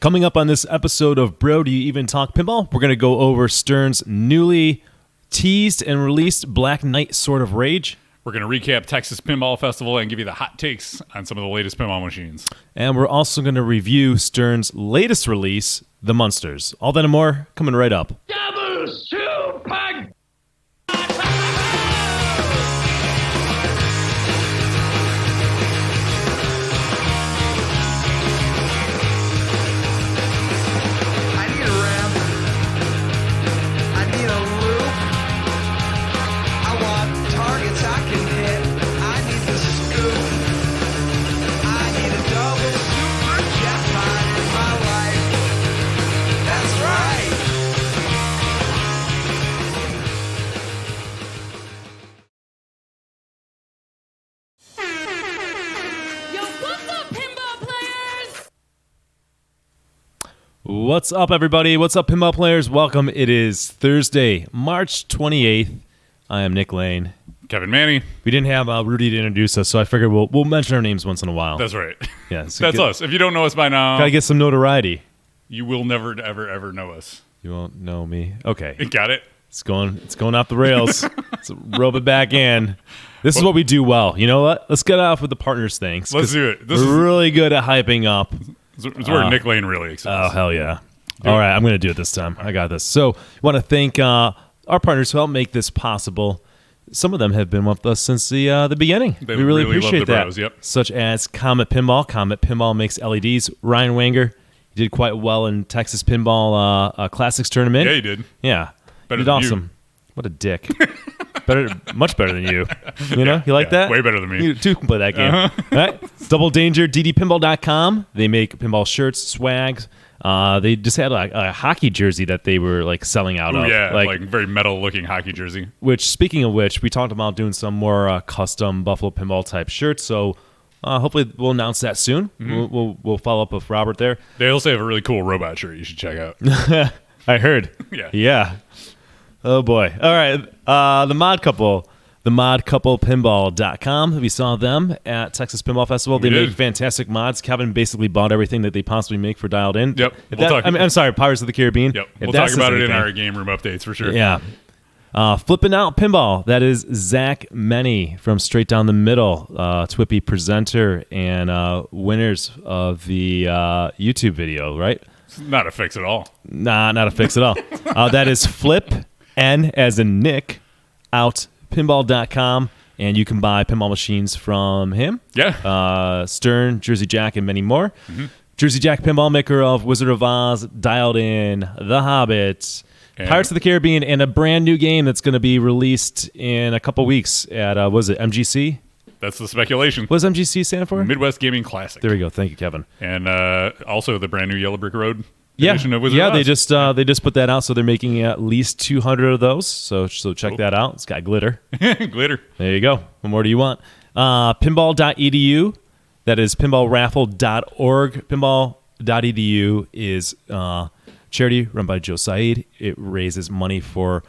Coming up on this episode of Bro, Do You Even Talk Pinball? We're going to go over Stern's newly teased and released Black Knight Sword of Rage. We're going to recap Texas Pinball Festival and give you the hot takes on some of the latest pinball machines. And we're also going to review Stern's latest release, the Munsters. All that and more coming right up. Double super. I need a ramp. I need a loop. I want targets I can hit. I need the scoop. I need a double super jackpot in my life. That's right. Yo, what's up, pinball players? What's up, everybody? What's up, pinball players? Welcome. It is Thursday, March 28th. I am Nick Lane. Kevin Manny. We didn't have Rudy to introduce us, so I figured we'll mention our names once in a while. That's right. Yeah, so That's us. If you don't know us by now, Gotta get some notoriety. you will never, ever, ever know us. You won't know me. Okay. Got it? It's going off the rails. Let's rope it back in. This is what we do well. You know what? Let's get off with the partners things. Let's do it. We're really good at hyping up. It's where Nick Lane really excels. Oh, hell yeah. All right, I'm going to do it this time. I got this. So I want to thank our partners who helped make this possible. Some of them have been with us since the beginning. They we really really love appreciate the that. bros, yep. Such as Comet Pinball. Comet Pinball makes LEDs. Ryan Wanger did quite well in Texas Pinball Classics tournament. Yeah, he did. Yeah. Better Did than awesome. you. What a dick. Much better than you. You know? You like yeah, that? way better than me. You too can play that game. Uh-huh. All right. Double Danger, ddpinball.com. They make pinball shirts, swags. They just had a hockey jersey that they were like selling out Ooh, of. yeah, like very metal-looking hockey jersey. Which, speaking of which, we talked about doing some more custom Buffalo Pinball type shirts. So hopefully we'll announce that soon. Mm-hmm. We'll follow up with Robert there. They also have a really cool robot shirt you should check out. I heard. Yeah. Oh boy. All right. The Mod Couple. TheModCouplePinball.com. We saw them at Texas Pinball Festival. They did. make fantastic mods. Kevin basically bought everything that they possibly make for Dialed In. Yep. I'm sorry, Pirates of the Caribbean. Yep. If We'll that talk says about it in anything. our game room updates for sure. Yeah. Flipping Out Pinball. That is Zach Menny from Straight Down the Middle, TWIPY presenter and winners of the YouTube video, right? It's not a fix at all. Nah, not a fix at all. That is Flip, N as in Nick, out pinball.com, and you can buy pinball machines from him. Yeah. Stern, Jersey Jack, and many more. Mm-hmm. Jersey Jack Pinball, maker of Wizard of Oz, Dialed In, The Hobbit, And Pirates of the Caribbean, and a brand new game that's going to be released in a couple weeks at, was it MGC? That's the speculation. What does MGC stand for? Midwest Gaming Classic. There we go. Thank you, Kevin. And also the brand new Yellow Brick Road edition of Wizard of they Oz. they just put that out, so they're making at least 200 of those. So check that out. It's got glitter. Glitter. There you go. What more do you want? Pinball.edu. That is pinballraffle.org. Pinball.edu is charity run by Joe Said. It raises money for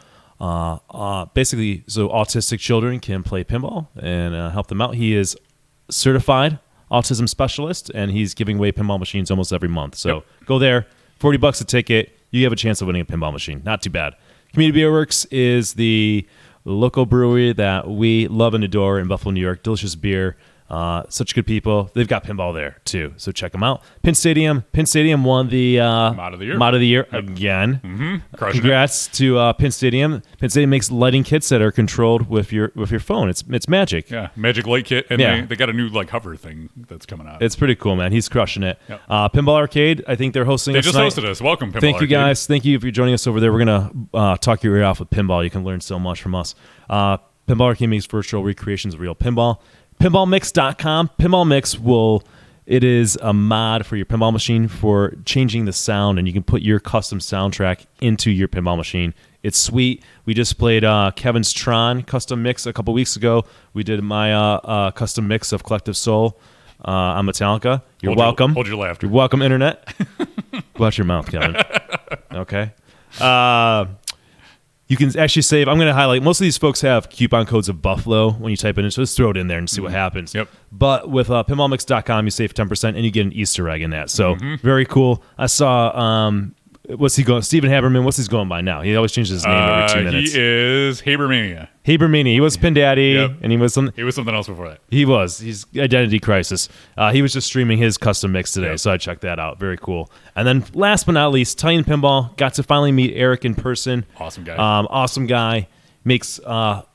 basically so autistic children can play pinball and help them out. He is certified autism specialist, and he's giving away pinball machines almost every month. So go there. $40 a ticket. You have a chance of winning a pinball machine. Not too bad. Community Beer Works is the local brewery that we love and adore in Buffalo, New York. Delicious beer. Such good people. They've got pinball there, too. So check them out. Pin Stadium won the Mod of the Year. Mod of the Year again. Mm-hmm. Congrats to Pin Stadium. Pin Stadium makes lighting kits that are controlled with your phone. It's magic. Yeah, Magic Light Kit. And Yeah. they got a new hover thing that's coming out. It's pretty cool, man. He's crushing it. Yep. Pinball Arcade, I think they're hosting They us just tonight. hosted us. Welcome, Pinball Thank you, Arcade. guys. Thank you if you're joining us over there. We're going to talk your ear off with pinball. You can learn so much from us. Pinball Arcade makes virtual recreations of real pinball. Pinballmix.com. Pinball Mix it is a mod for your pinball machine for changing the sound, and you can put your custom soundtrack into your pinball machine. It's sweet. We just played Kevin's Tron custom mix a couple weeks ago. We did my custom mix of Collective Soul on Metallica. You're welcome. Hold your laughter. You're welcome, Internet. Watch your mouth, Kevin. Okay. You can actually save. I'm going to highlight. Most of these folks have coupon codes of Buffalo when you type it in, so just throw it in there and see what happens. Yep. But with pinballmix.com, you save 10%, and you get an Easter egg in that. So very cool. I saw. What's he going? Stephen Haberman. What's he going by now? He always changes his name every 2 minutes. He is Habermania. Habermania. He was Pin Daddy, Yep. and he was He was something else before that. He was. He's Identity Crisis. He was just streaming his custom mix today, so I checked that out. Very cool. And then last but not least, Titan Pinball. Got to finally meet Eric in person. Awesome guy. Awesome guy. Makes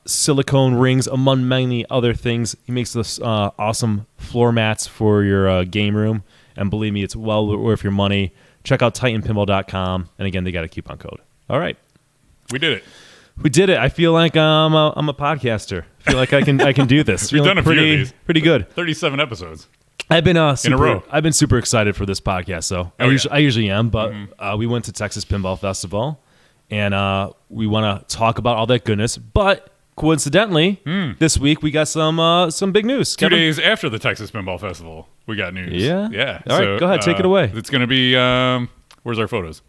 silicone rings, among many other things. He makes this awesome floor mats for your game room. And believe me, it's well worth your money. Check out TitanPinball.com. And again, they got a coupon code. All right. We did it. We did it. I feel like I'm a podcaster. I feel like I can do this. We've Feeling done a few of these. Pretty good. 37 episodes. I've been In a row. I've been super excited for this podcast. So Oh, I usually am, but we went to Texas Pinball Festival, and we want to talk about all that goodness. But coincidentally, this week we got some big news. 2 Kevin? days after the Texas Pinball Festival, we got news. Yeah? Yeah. All right, go ahead, take it away. It's going to be, where's our photos?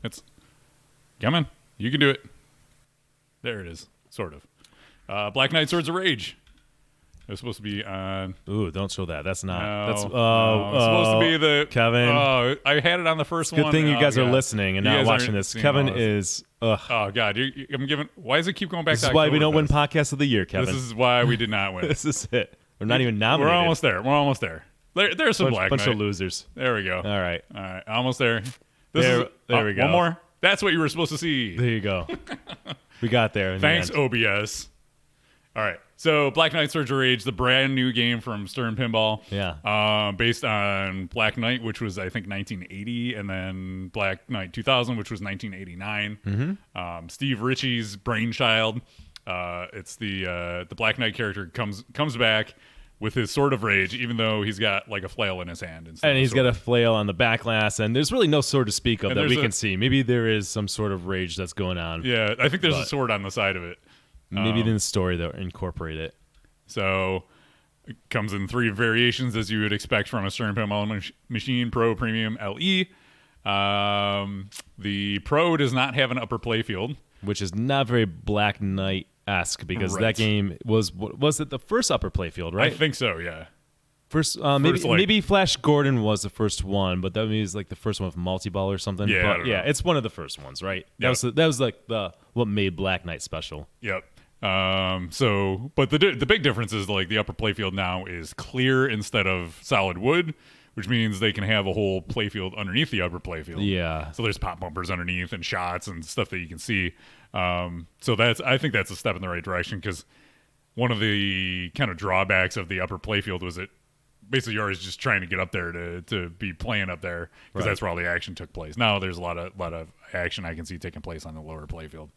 Come on. You can do it. There it is. Sort of. Black Knight Swords of Rage. It was supposed to be on. Ooh, don't show that. That's not. No, That's it's supposed to be the Kevin. Oh, I had it on the first Good one. thing you Oh, guys are God. listening and You not guys watching aren't this. seeing Kevin all this. is. Ugh. Oh God, I'm giving. Why does it keep going back? This to is why we don't win Oktoberfest? podcast of the year, Kevin. This is why we did not win. This is it. We're not even We're nominated. almost there. We're almost there. There's some Black bunch Knight. of losers. There we go. All right. All right, almost there. There we go. One more. That's what you were supposed to see. There you go. We got there. in the Thanks, end. OBS. All right. So Black Knight Surge of Rage, the brand new game from Stern Pinball. Yeah. Based on Black Knight, which was, I think, 1980, and then Black Knight 2000, which was 1989. Steve Ritchie's brainchild. It's the Black Knight character comes back with his Sword of Rage, even though he's got like a flail in his hand. And he's got a flail on the back glass, and there's really no sword to speak of And that we there's can see. Maybe there is some sort of rage that's going on. Yeah, I think there's a But- sword on the side of it. Maybe in the story they'll incorporate it. So it comes in 3 variations, as you would expect from a Stern Pinball machine, Pro, Premium, LE. The Pro does not have an upper playfield. Which is not very Black Knight-esque, because Right. that game was it the first upper playfield, right? I think so, yeah. First, First, like- maybe Flash Gordon was the first one, but that was like the first one with multi-ball or something. Yeah, I but don't yeah, know. it's one of the first ones, right? Yeah. That was like what made Black Knight special. Yep. But the big difference is like the upper playfield now is clear instead of solid wood, which means they can have a whole playfield underneath the upper playfield. Yeah. So there's pop bumpers underneath and shots and stuff that you can see. So I think that's a step in the right direction, because one of the kind of drawbacks of the upper playfield was that basically you're always just trying to get up there to be playing up there, because Right. that's where all the action took place. Now there's a lot of action I can see taking place on the lower playfield.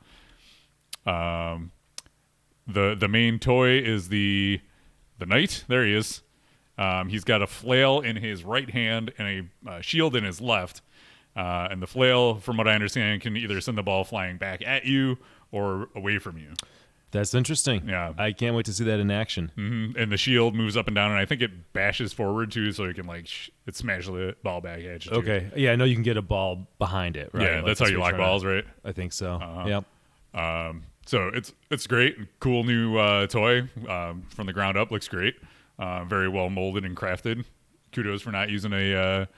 The main toy is the knight. There he is. He's got a flail in his right hand and a shield in his left. And the flail, from what I understand, can either send the ball flying back at you or away from you. That's interesting. Yeah. I can't wait to see that in action. And the shield moves up and down, and I think it bashes forward too, so it can it smash the ball back at you. Too. Okay. Yeah, I know you can get a ball behind it, right? Yeah, Like, that's how you what lock you're trying balls, to- right? I think so. Yep. So it's great, cool new toy from the ground up. Looks great, very well molded and crafted. Kudos for not using a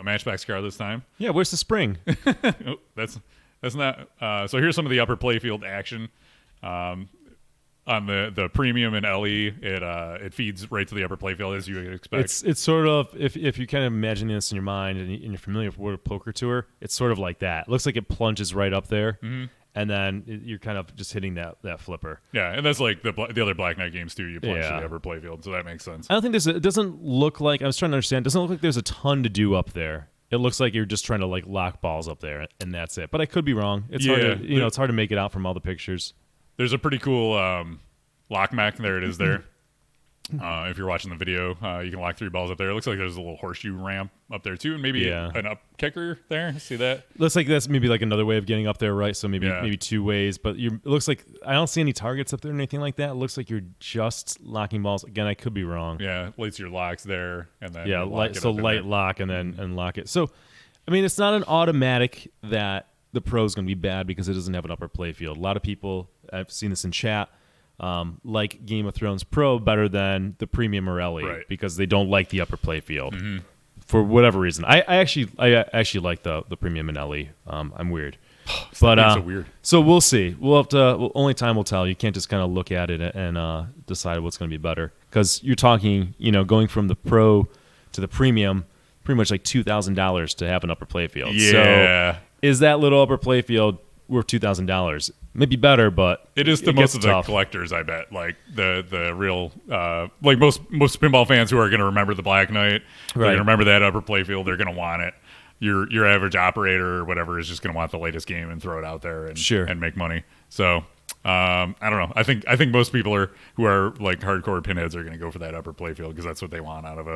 Matchbox car this time. Yeah, where's the spring? Oh, that's not. So here's some of the upper playfield action. On the premium and LE, it feeds right to the upper playfield, as you would expect. It's sort of, if you kind of imagine this in your mind and you're familiar with World Poker Tour, it's sort of like that. It looks like it plunges right up there, and then you're kind of just hitting that flipper. Yeah, and that's like the other Black Knight games too. You plunge to Yeah. the upper playfield, so that makes sense. I don't think it doesn't look like, I was trying to understand, it doesn't look like there's a ton to do up there. It looks like you're just trying to like lock balls up there, and that's it. But I could be wrong. It's hard Yeah, to, it's hard to make it out from all the pictures. There's a pretty cool lock mech. There it is there. If you're watching the video, you can lock 3 balls up there. It looks like there's a little horseshoe ramp up there too, and maybe an up kicker there. See that? Looks like that's maybe like another way of getting up there, right? So maybe Yeah. maybe 2 ways. But it looks like I don't see any targets up there or anything like that. It looks like you're just locking balls. Again, I could be wrong. Yeah, lights your locks there, and then Yeah, you lock light, it so up in light there. lock and then lock it. So, I mean, it's not an automatic that the Pro is going to be bad because it doesn't have an upper playfield. A lot of people, I've seen this in chat, like Game of Thrones Pro better than the Premium Morelli because they don't like the upper playfield for whatever reason. I actually like the Premium Morelli. I'm weird. But so weird. So we'll see. We'll have to. Only time will tell. You can't just kind of look at it and decide what's going to be better because you're talking, going from the Pro to the Premium, pretty much like $2,000 to have an upper playfield. Yeah. So is that little upper playfield worth $2,000? Maybe better, but it is to most of the collectors, I bet. Like the real, like most pinball fans who are going to remember the Black Knight, they're going to remember that upper playfield. They're going to want it. Your average operator or whatever is just going to want the latest game and throw it out there and make money. So I don't know. I think most people who are like hardcore pinheads are going to go for that upper playfield because that's what they want out of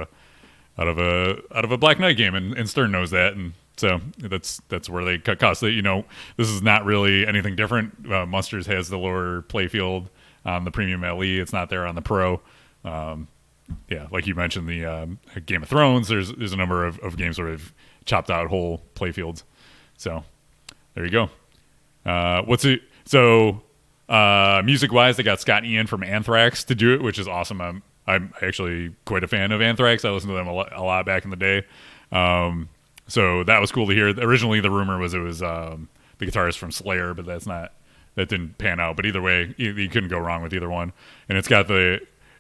a Black Knight game, and Stern knows that, and so that's where they cut costs. That this is not really anything different. Munsters has the lower playfield on the Premium LE. It's not there on the Pro. Like you mentioned, the Game of Thrones. There's a number of games where they've chopped out whole playfields. So there you go. Music wise, they got Scott Ian from Anthrax to do it, which is awesome. I'm actually quite a fan of Anthrax. I listened to them a lot back in the day. So that was cool to hear. Originally, the rumor was it was the guitarist from Slayer, but that didn't pan out. But either way, you couldn't go wrong with either one. And it's got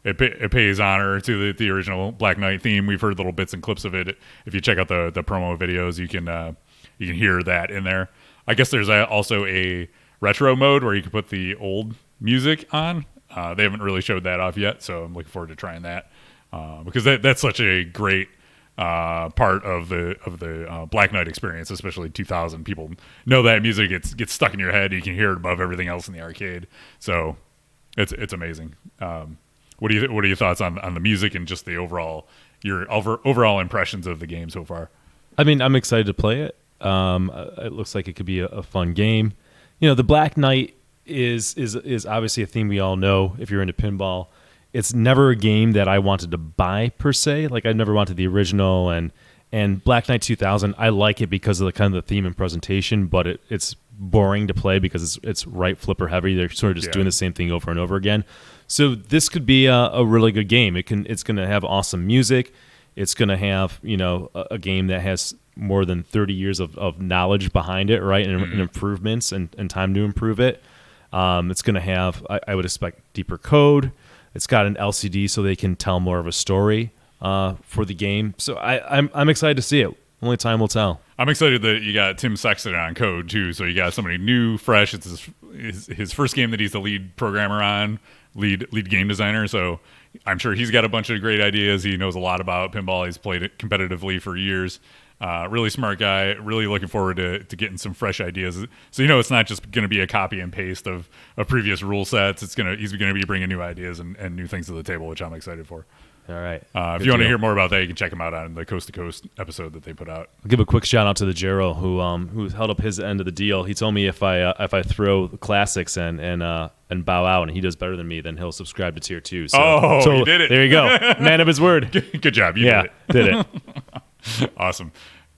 it pays honor to the original Black Knight theme. We've heard little bits and clips of it. If you check out the promo videos, you can hear that in there. I guess there's also a retro mode where you can put the old music on. They haven't really showed that off yet, so I'm looking forward to trying that because that's such a great part of the Black Knight experience, especially 2000. People know that music gets stuck in your head. You can hear it above everything else in the arcade, so it's amazing. What are your thoughts on the music and just the overall impressions of the game so far? I mean, I'm excited to play it. It looks like it could be a fun game. The Black Knight is obviously a theme we all know if you're into pinball. It's never a game that I wanted to buy per se. Like I never wanted the original and Black Knight 2000. I like it because of the kind of the theme and presentation, but it's boring to play because it's right flipper heavy. They're sort of just doing the same thing over and over again. So this could be a really good game. It's going to have awesome music. It's going to have a game that has more than 30 years of knowledge behind it, right, and improvements and time to improve it. It's going to have, I would expect, deeper code. It's got an LCD so they can tell more of a story for the game. So I'm excited to see it. Only time will tell. I'm excited that you got Tim Sexton on code too. So you got somebody new, fresh. It's his first game that he's the lead programmer on, lead game designer. So I'm sure he's got a bunch of great ideas. He knows a lot about pinball. He's played it competitively for years. Really smart guy. Really looking forward to getting some fresh ideas. So it's not just going to be a copy and paste of previous rule sets. He's going to be bringing new ideas and new things to the table, which I'm excited for. All right. If you want to hear more about that, you can check him out on the Coast to Coast episode that they put out. I'll give a quick shout out to the Jero who held up his end of the deal. He told me if I throw the classics and bow out and he does better than me, then he'll subscribe to tier 2. So he did it. There you go. Man of his word. Good job. You did it. Awesome.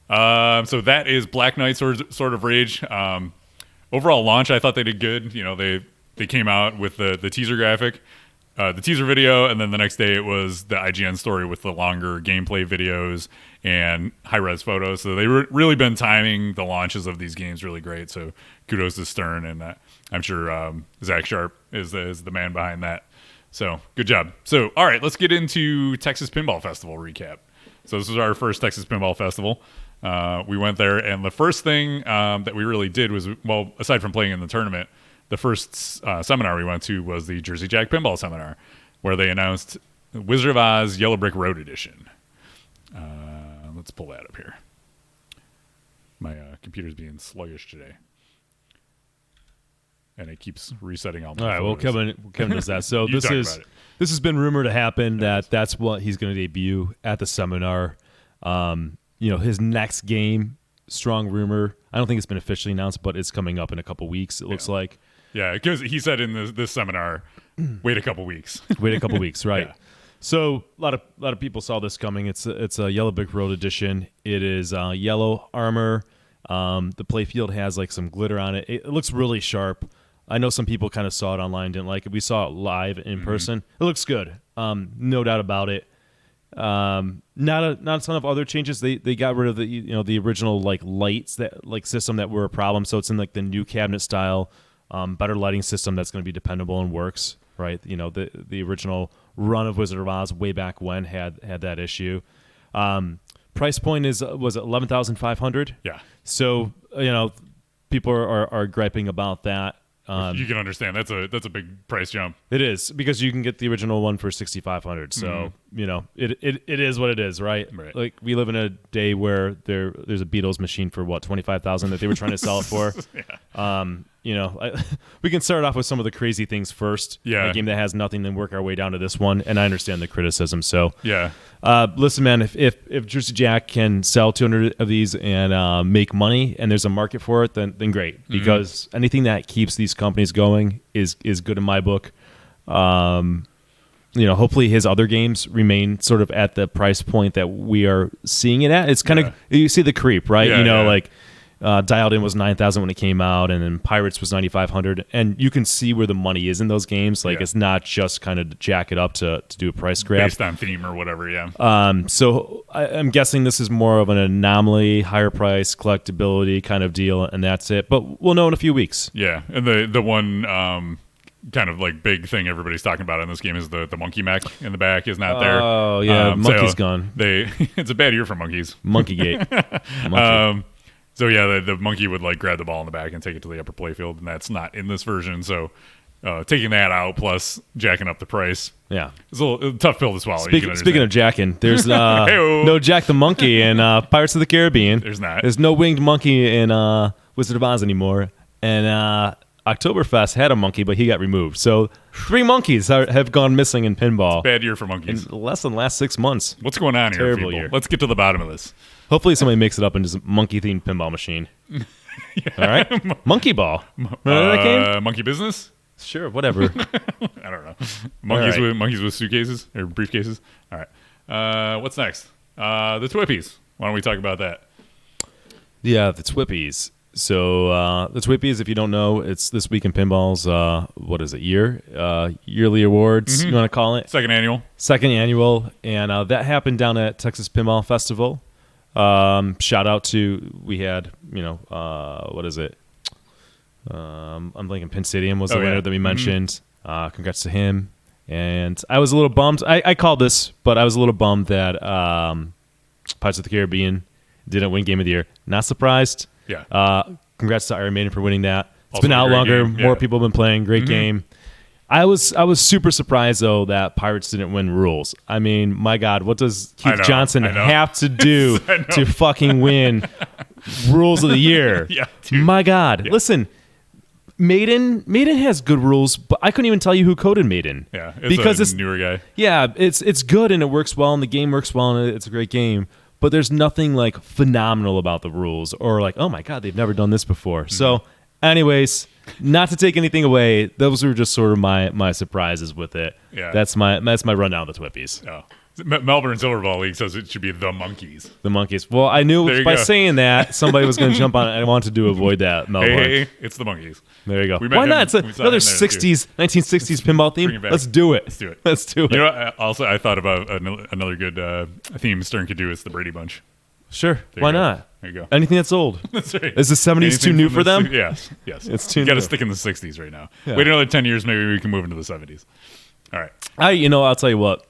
So that is Black Knight Sword of Rage. Overall launch, I thought they did good. They came out with the teaser graphic, the teaser video, and then the next day it was the IGN story with the longer gameplay videos and high-res photos. So they've really been timing the launches of these games really great. So kudos to Stern, and I'm sure Zach Sharp is the man behind that. So good job. So all right, let's get into Texas Pinball Festival recap. So this was our first Texas Pinball Festival. We went there, and the first thing that we really did was, well, aside from playing in the tournament, the first seminar we went to was the Jersey Jack Pinball Seminar, where they announced Wizard of Oz Yellow Brick Road Edition. Let's pull that up here. My computer's being sluggish today, and it keeps resetting all my All right, well, Kevin does that. So this has been rumored to happen that's what he's going to debut at the seminar. His next game, strong rumor. I don't think it's been officially announced, but it's coming up in a couple weeks, it looks like. Yeah, because he said in this seminar, wait a couple weeks. Wait a couple weeks, right. Yeah. So a lot of people saw this coming. It's a Yellow Brick Road edition. It is yellow armor The playfield has like some glitter on it. It looks really sharp. I know some people kind of saw it online, didn't like it. We saw it live in person. It looks good. No doubt about it. Not a ton of other changes. They got rid of the original like lights that like system that were a problem. So it's in like the new cabinet style, better lighting system that's going to be dependable and works. Right. The original run of Wizard of Oz way back when had that issue. Price point was $11,500. Yeah. So people are griping about that. You can understand that's a big price jump. It is, because you can get the original one for $6,500. So it is what it is, right? Like we live in a day where there's a Beatles machine for what, $25,000 that they were trying to sell it for. We can start off with some of the crazy things first. Yeah, a game that has nothing, then work our way down to this one. And I understand the criticism. So yeah, listen, man, if Jersey Jack can sell 200 of these and make money, and there's a market for it, then great. Because anything that keeps these companies going is good in my book. Hopefully his other games remain sort of at the price point that we are seeing it at. It's kind of, you see the creep, right? Like Dialed In was $9,000 when it came out, and then Pirates was $9,500, and you can see where the money is in those games. Like it's not just kind of jack it up to do a price grab based on theme or whatever. So I'm guessing this is more of an anomaly, higher price, collectability kind of deal, and that's it. But we'll know in a few weeks. Yeah, and the one kind of like big thing everybody's talking about in this game is the monkey mech in the back is not there. Oh yeah, monkey's gone. It's a bad year for monkeys. Monkeygate. So yeah, the monkey would like grab the ball in the back and take it to the upper playfield, and that's not in this version. So taking that out plus jacking up the price, it's a little tough pill to swallow. Speaking of jacking, there's no Jack the Monkey in Pirates of the Caribbean. There's not. There's no winged monkey in Wizard of Oz anymore, and Oktoberfest had a monkey, but he got removed. So 3 monkeys have gone missing in pinball. Bad year for monkeys. In less than the last 6 months. What's going on here, Terrible people? year. Let's get to the bottom of this. Hopefully somebody makes it up into a monkey-themed pinball machine. All right? Monkey Ball. Remember that game? Monkey Business? Sure, whatever. I don't know. Monkeys with suitcases or briefcases. All right. What's next? The TWIPYs. Why don't we talk about that? Yeah, the TWIPYs. So the TWIPYs, if you don't know, it's This Week in Pinball's, what is it, yearly awards, you want to call it? Second annual. And that happened down at Texas Pinball Festival. Shout out to, we had, what is it? I'm blanking. Pin Stadium was the winner that we mentioned. Congrats to him. And I was a little bummed. I called this, but I was a little bummed that Pirates of the Caribbean didn't win Game of the Year. Not surprised. Yeah. Congrats to Iron Maiden for winning that. It's Also been out longer. Game. More people have been playing. Great game. I was super surprised though that Pirates didn't win Rules. I mean, my God, what does Keith Johnson have to do to fucking win Rules of the Year? My God, listen. Maiden has good rules, but I couldn't even tell you who coded Maiden. Yeah, because it's a newer guy. Yeah, it's good and it works well and the game works well and it's a great game. But there's nothing like phenomenal about the rules or like, oh my God, they've never done this before. So, anyways, not to take anything away, those were just sort of my surprises with it. Yeah, that's my rundown of the TWIPYs. Oh. Melbourne Silverball League says it should be the Monkeys. The Monkeys. Well, I knew by saying that somebody was going to jump on it. I wanted to avoid that. Melbourne. Hey, it's the Monkeys. There you go. Why not? It's another 1960s pinball theme. Let's do it. Let's do it. You know, I thought about another good theme Stern could do. It's the Brady Bunch. Sure. Why not? There you go. Anything that's old. That's right. Is the 70s too new for them? Yes. It's too new. You got to stick in the 60s right now. Yeah. Wait another 10 years, maybe we can move into the 70s. All right. I'll tell you what.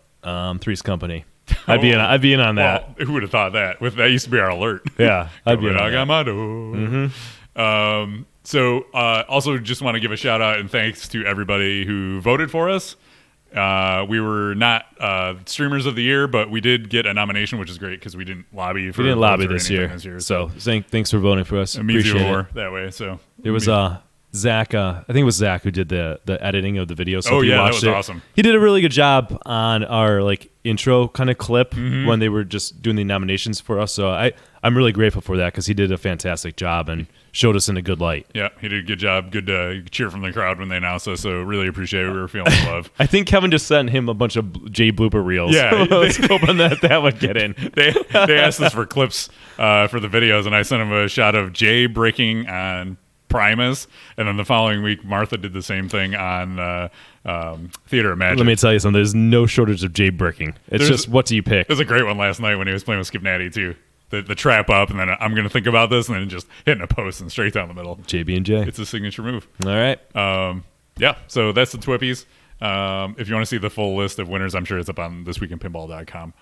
Three's Company. I'd be in on that. Well, who would have thought that? That used to be our alert. Yeah, I'd be in on that. So also just want to give a shout out and thanks to everybody who voted for us. We were not streamers of the year, but we did get a nomination, which is great because we didn't lobby for. We didn't lobby this year. So thanks for voting for us. It means you more that way. So there was Zach, I think it was Zach who did the editing of the video. So Oh, if you yeah, that watched was it, awesome. He did a really good job on our like intro kind of clip Mm-hmm. when they were just doing the nominations for us. So I'm really grateful for that because he did a fantastic job and showed us in a good light. Yeah, he did a good job. Good cheer from the crowd when they announced us. So really appreciate it. We were feeling the love. I think Kevin just sent him a bunch of J blooper reels. Yeah, I was hoping that would get in. They asked us for clips for the videos, and I sent them a shot of Jay breaking on Primus, and then the following week Martha did the same thing on Theater of Magic. Let me tell you something. There's no shortage of J bricking. It's just what do you pick? There's a great one last night when he was playing with Skip Natty too. The trap up, and then I'm going to think about this, and then just hitting a post and straight down the middle. JB and J. It's a signature move. All right. Yeah, so that's the TWIPYs. If you want to see the full list of winners, I'm sure it's up on thisweekinpinball.com.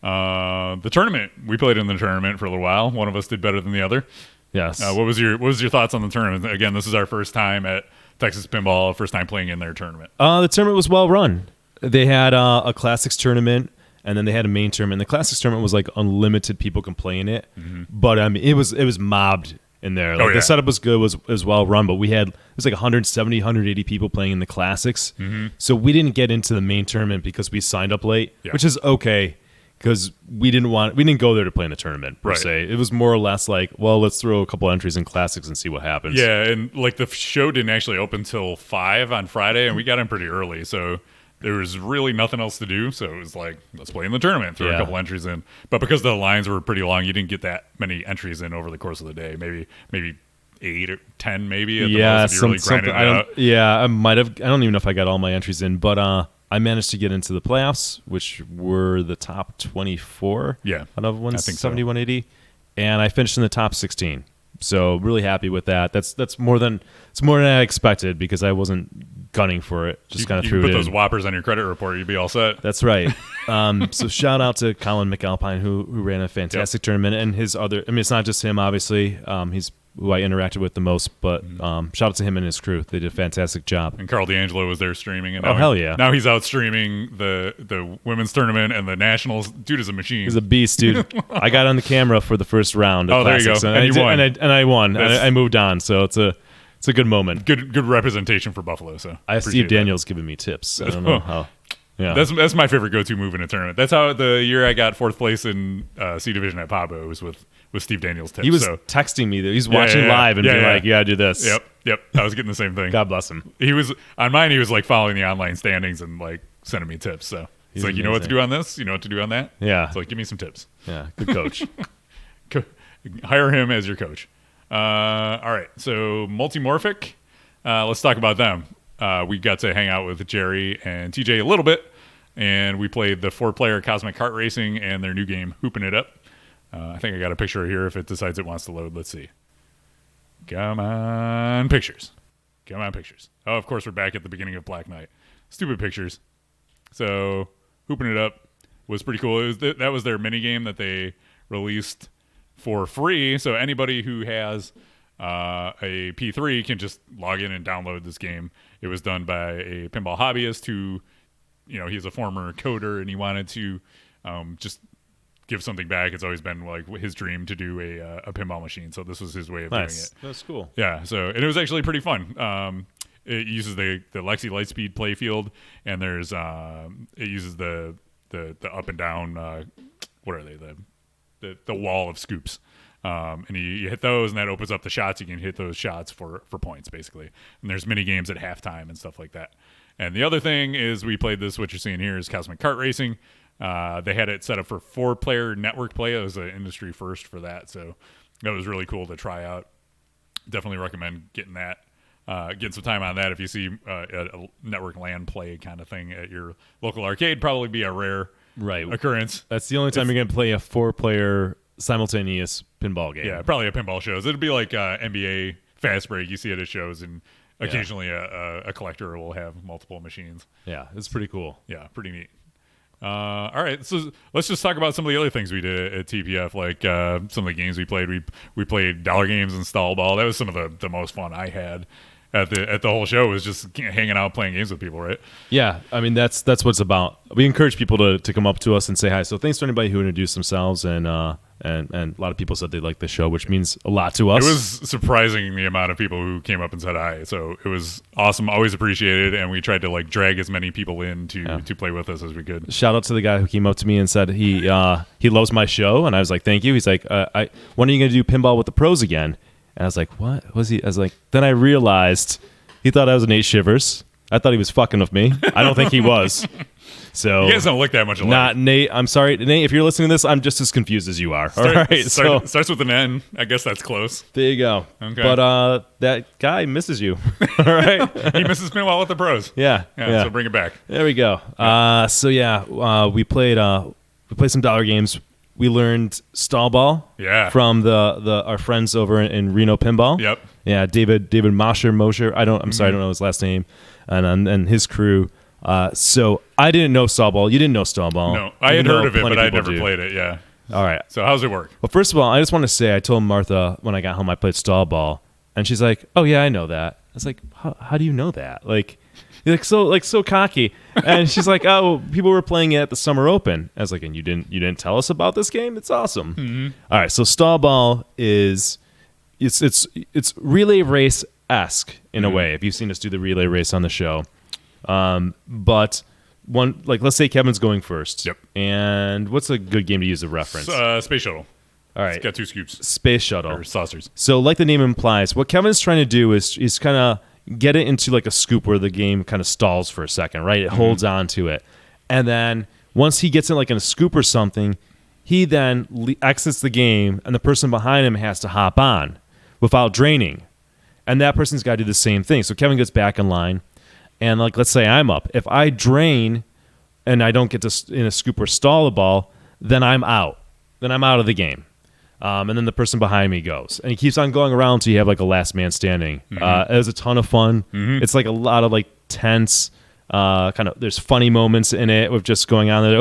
The tournament, we played in the tournament for a little while. One of us did better than the other. Yes. What was your thoughts on the tournament? Again, this is our first time at Texas Pinball, first time playing in their tournament. The tournament was well run. They had a classics tournament, and then they had a main tournament. The classics tournament was like unlimited people can play in it, but it was mobbed in there. Like, yeah. The setup was good, was well run, but it was like 170, 180 people playing in the classics. So we didn't get into the main tournament because we signed up late, Yeah. which is okay. Because we didn't go there to play in the tournament per Right. se. It was more or less like, well, let's throw a couple entries in classics and see what happens. Yeah, and like the show didn't actually open till 5 on Friday, and we got in pretty early, so there was really nothing else to do. So it was like, let's play in the tournament, throw a Yeah. couple entries in. But because the lines were pretty long, you didn't get that many entries in over the course of the day. Maybe 8 or 10, maybe at the most, if you're really grinding it out. I might have. I don't even know if I got all my entries in, but I managed to get into the playoffs, which were the top 24 Yeah, out of I think 170, so. 180, and I finished in the top 16. So really happy with that. That's more than I expected because I wasn't gunning for it. Just kind of You threw put it those in. whoppers on your credit report, you'd be all set. That's right. So shout out to Colin McAlpine who ran a fantastic tournament, and his other. I mean, it's not just him, obviously. He's who I interacted with the most, but shout out to him and his crew. They did a fantastic job. And Carl D'Angelo was there streaming. And Oh, hell yeah. Now he's out streaming the women's tournament and the nationals. Dude is a machine. He's a beast, dude. I got on the camera for the first round. Of Oh, there you classics, go. and And I you did- won. And I won. That's- I moved on, so it's a good moment. Good representation for Buffalo. So I have appreciate Steve Daniels giving me tips. I don't know how. Yeah, That's my favorite go-to move in a tournament. That's how the year I got 4th place in C Division at Pabo was with Steve Daniels tips. he was so. texting me. He's watching yeah. live and Yeah, being yeah. like, "You gotta do this." Yep. I was getting the same thing. God bless him. He was on mine. He was like following the online standings and like sending me tips. So he's He's like, you know what to amazing. do on this? You know what to do on that? Yeah. It's like, give me some tips. Yeah, good coach. Hire him as your coach. All right. So Multimorphic. Let's talk about them. We got to hang out with Jerry and TJ a little bit, and we played the 4-player Cosmic Kart Racing and their new game, Hoopin' It Up. I think I got a picture here if it decides it wants to load. Let's see. Come on, pictures. Come on, pictures. Oh, of course, we're back at the beginning of Black Knight. Stupid pictures. So, Hoopin' It Up was pretty cool. That was their mini game that they released for free. So, anybody who has a P3 can just log in and download this game. It was done by a pinball hobbyist who, he's a former coder and he wanted to just give something back. It's always been like his dream to do a pinball machine, so this was his way of doing Nice. it. That's cool. Yeah, and it was actually pretty fun. It uses the Lexi Lightspeed playfield, and there's it uses the up and down what are they the wall of scoops, and you hit those, and that opens up the shots. You can hit those shots for points basically, and there's mini games at halftime and stuff like that. And the other thing is we played this. What you're seeing here is Cosmic Kart Racing. They had it set up for 4-player network play. It was an industry first for that, so that was really cool to try out. Definitely recommend getting that. Getting some time on that if you see a network LAN play kind of thing at your local arcade. Probably be a rare occurrence. That's the only time you're gonna play a 4-player simultaneous pinball game. Yeah, probably at pinball shows. It'd be like NBA Fast Break. You see it at shows, and occasionally a collector will have multiple machines. Yeah, it's pretty cool. Yeah, pretty neat. All right, so let's just talk about some of the other things we did at TPF, like some of the games we played. We played dollar games and stall ball. That was some of the most fun I had at the whole show, was just hanging out playing games with people, right? Yeah, I mean that's what it's about. We encourage people to come up to us and say hi. So thanks to anybody who introduced themselves and and a lot of people said they liked the show, which means a lot to us. It was surprising the amount of people who came up and said hi. So it was awesome. Always appreciated. And we tried to like drag as many people in to play with us as we could. Shout out to the guy who came up to me and said he loves my show, and I was like, thank you. He's like, when are you going to do pinball with the pros again? And I was like, what was he? I was like, then I realized he thought I was Nate Shivers. I thought he was fucking with me. I don't think he was. So You guys don't look that much alike. not Nate. I'm sorry, Nate. If you're listening to this, I'm just as confused as you are. All right. So Starts with an N. I guess that's close. there you go. Okay. But that guy misses you. All right. He misses pinball with the pros. Yeah. So bring it back. There we go. We played some dollar games. We learned stall ball. Yeah. From our friends over in Reno Pinball. Yep. Yeah, David Mosher. I'm sorry, I don't know his last name, and his crew. So I didn't know stall ball. You didn't know stall ball. No, I had even though heard of it, plenty but I'd people never do. played it. Yeah. All right. So how's it work? Well, first of all, I just want to say I told Martha when I got home I played stall ball, and she's like, "Oh yeah, I know that." I was like, "How do you know that?" You're so cocky. And she's like, "Oh, people were playing it at the Summer Open." I was like, "And you didn't tell us about this game? It's awesome." Mm-hmm. All right, so stall ball is it's relay race esque in a way. If you've seen us do the relay race on the show, but one let's say Kevin's going first. Yep. And what's a good game to use as a reference? Space shuttle. All right, It's got 2 scoops space shuttle. or saucers. So, like the name implies, what Kevin's trying to do is kind of get it into like a scoop where the game kind of stalls for a second, right? It holds on to it. And then once he gets in like in a scoop or something, he then exits the game and the person behind him has to hop on without draining. And that person's got to do the same thing. So Kevin gets back in line and let's say I'm up. If I drain and I don't get to in a scoop or stall the ball, then I'm out. Then I'm out of the game. And then the person behind me goes. And he keeps on going around until you have like a last man standing. It was a ton of fun. It's like a lot of like tense, kind of, there's funny moments in it with just going on there.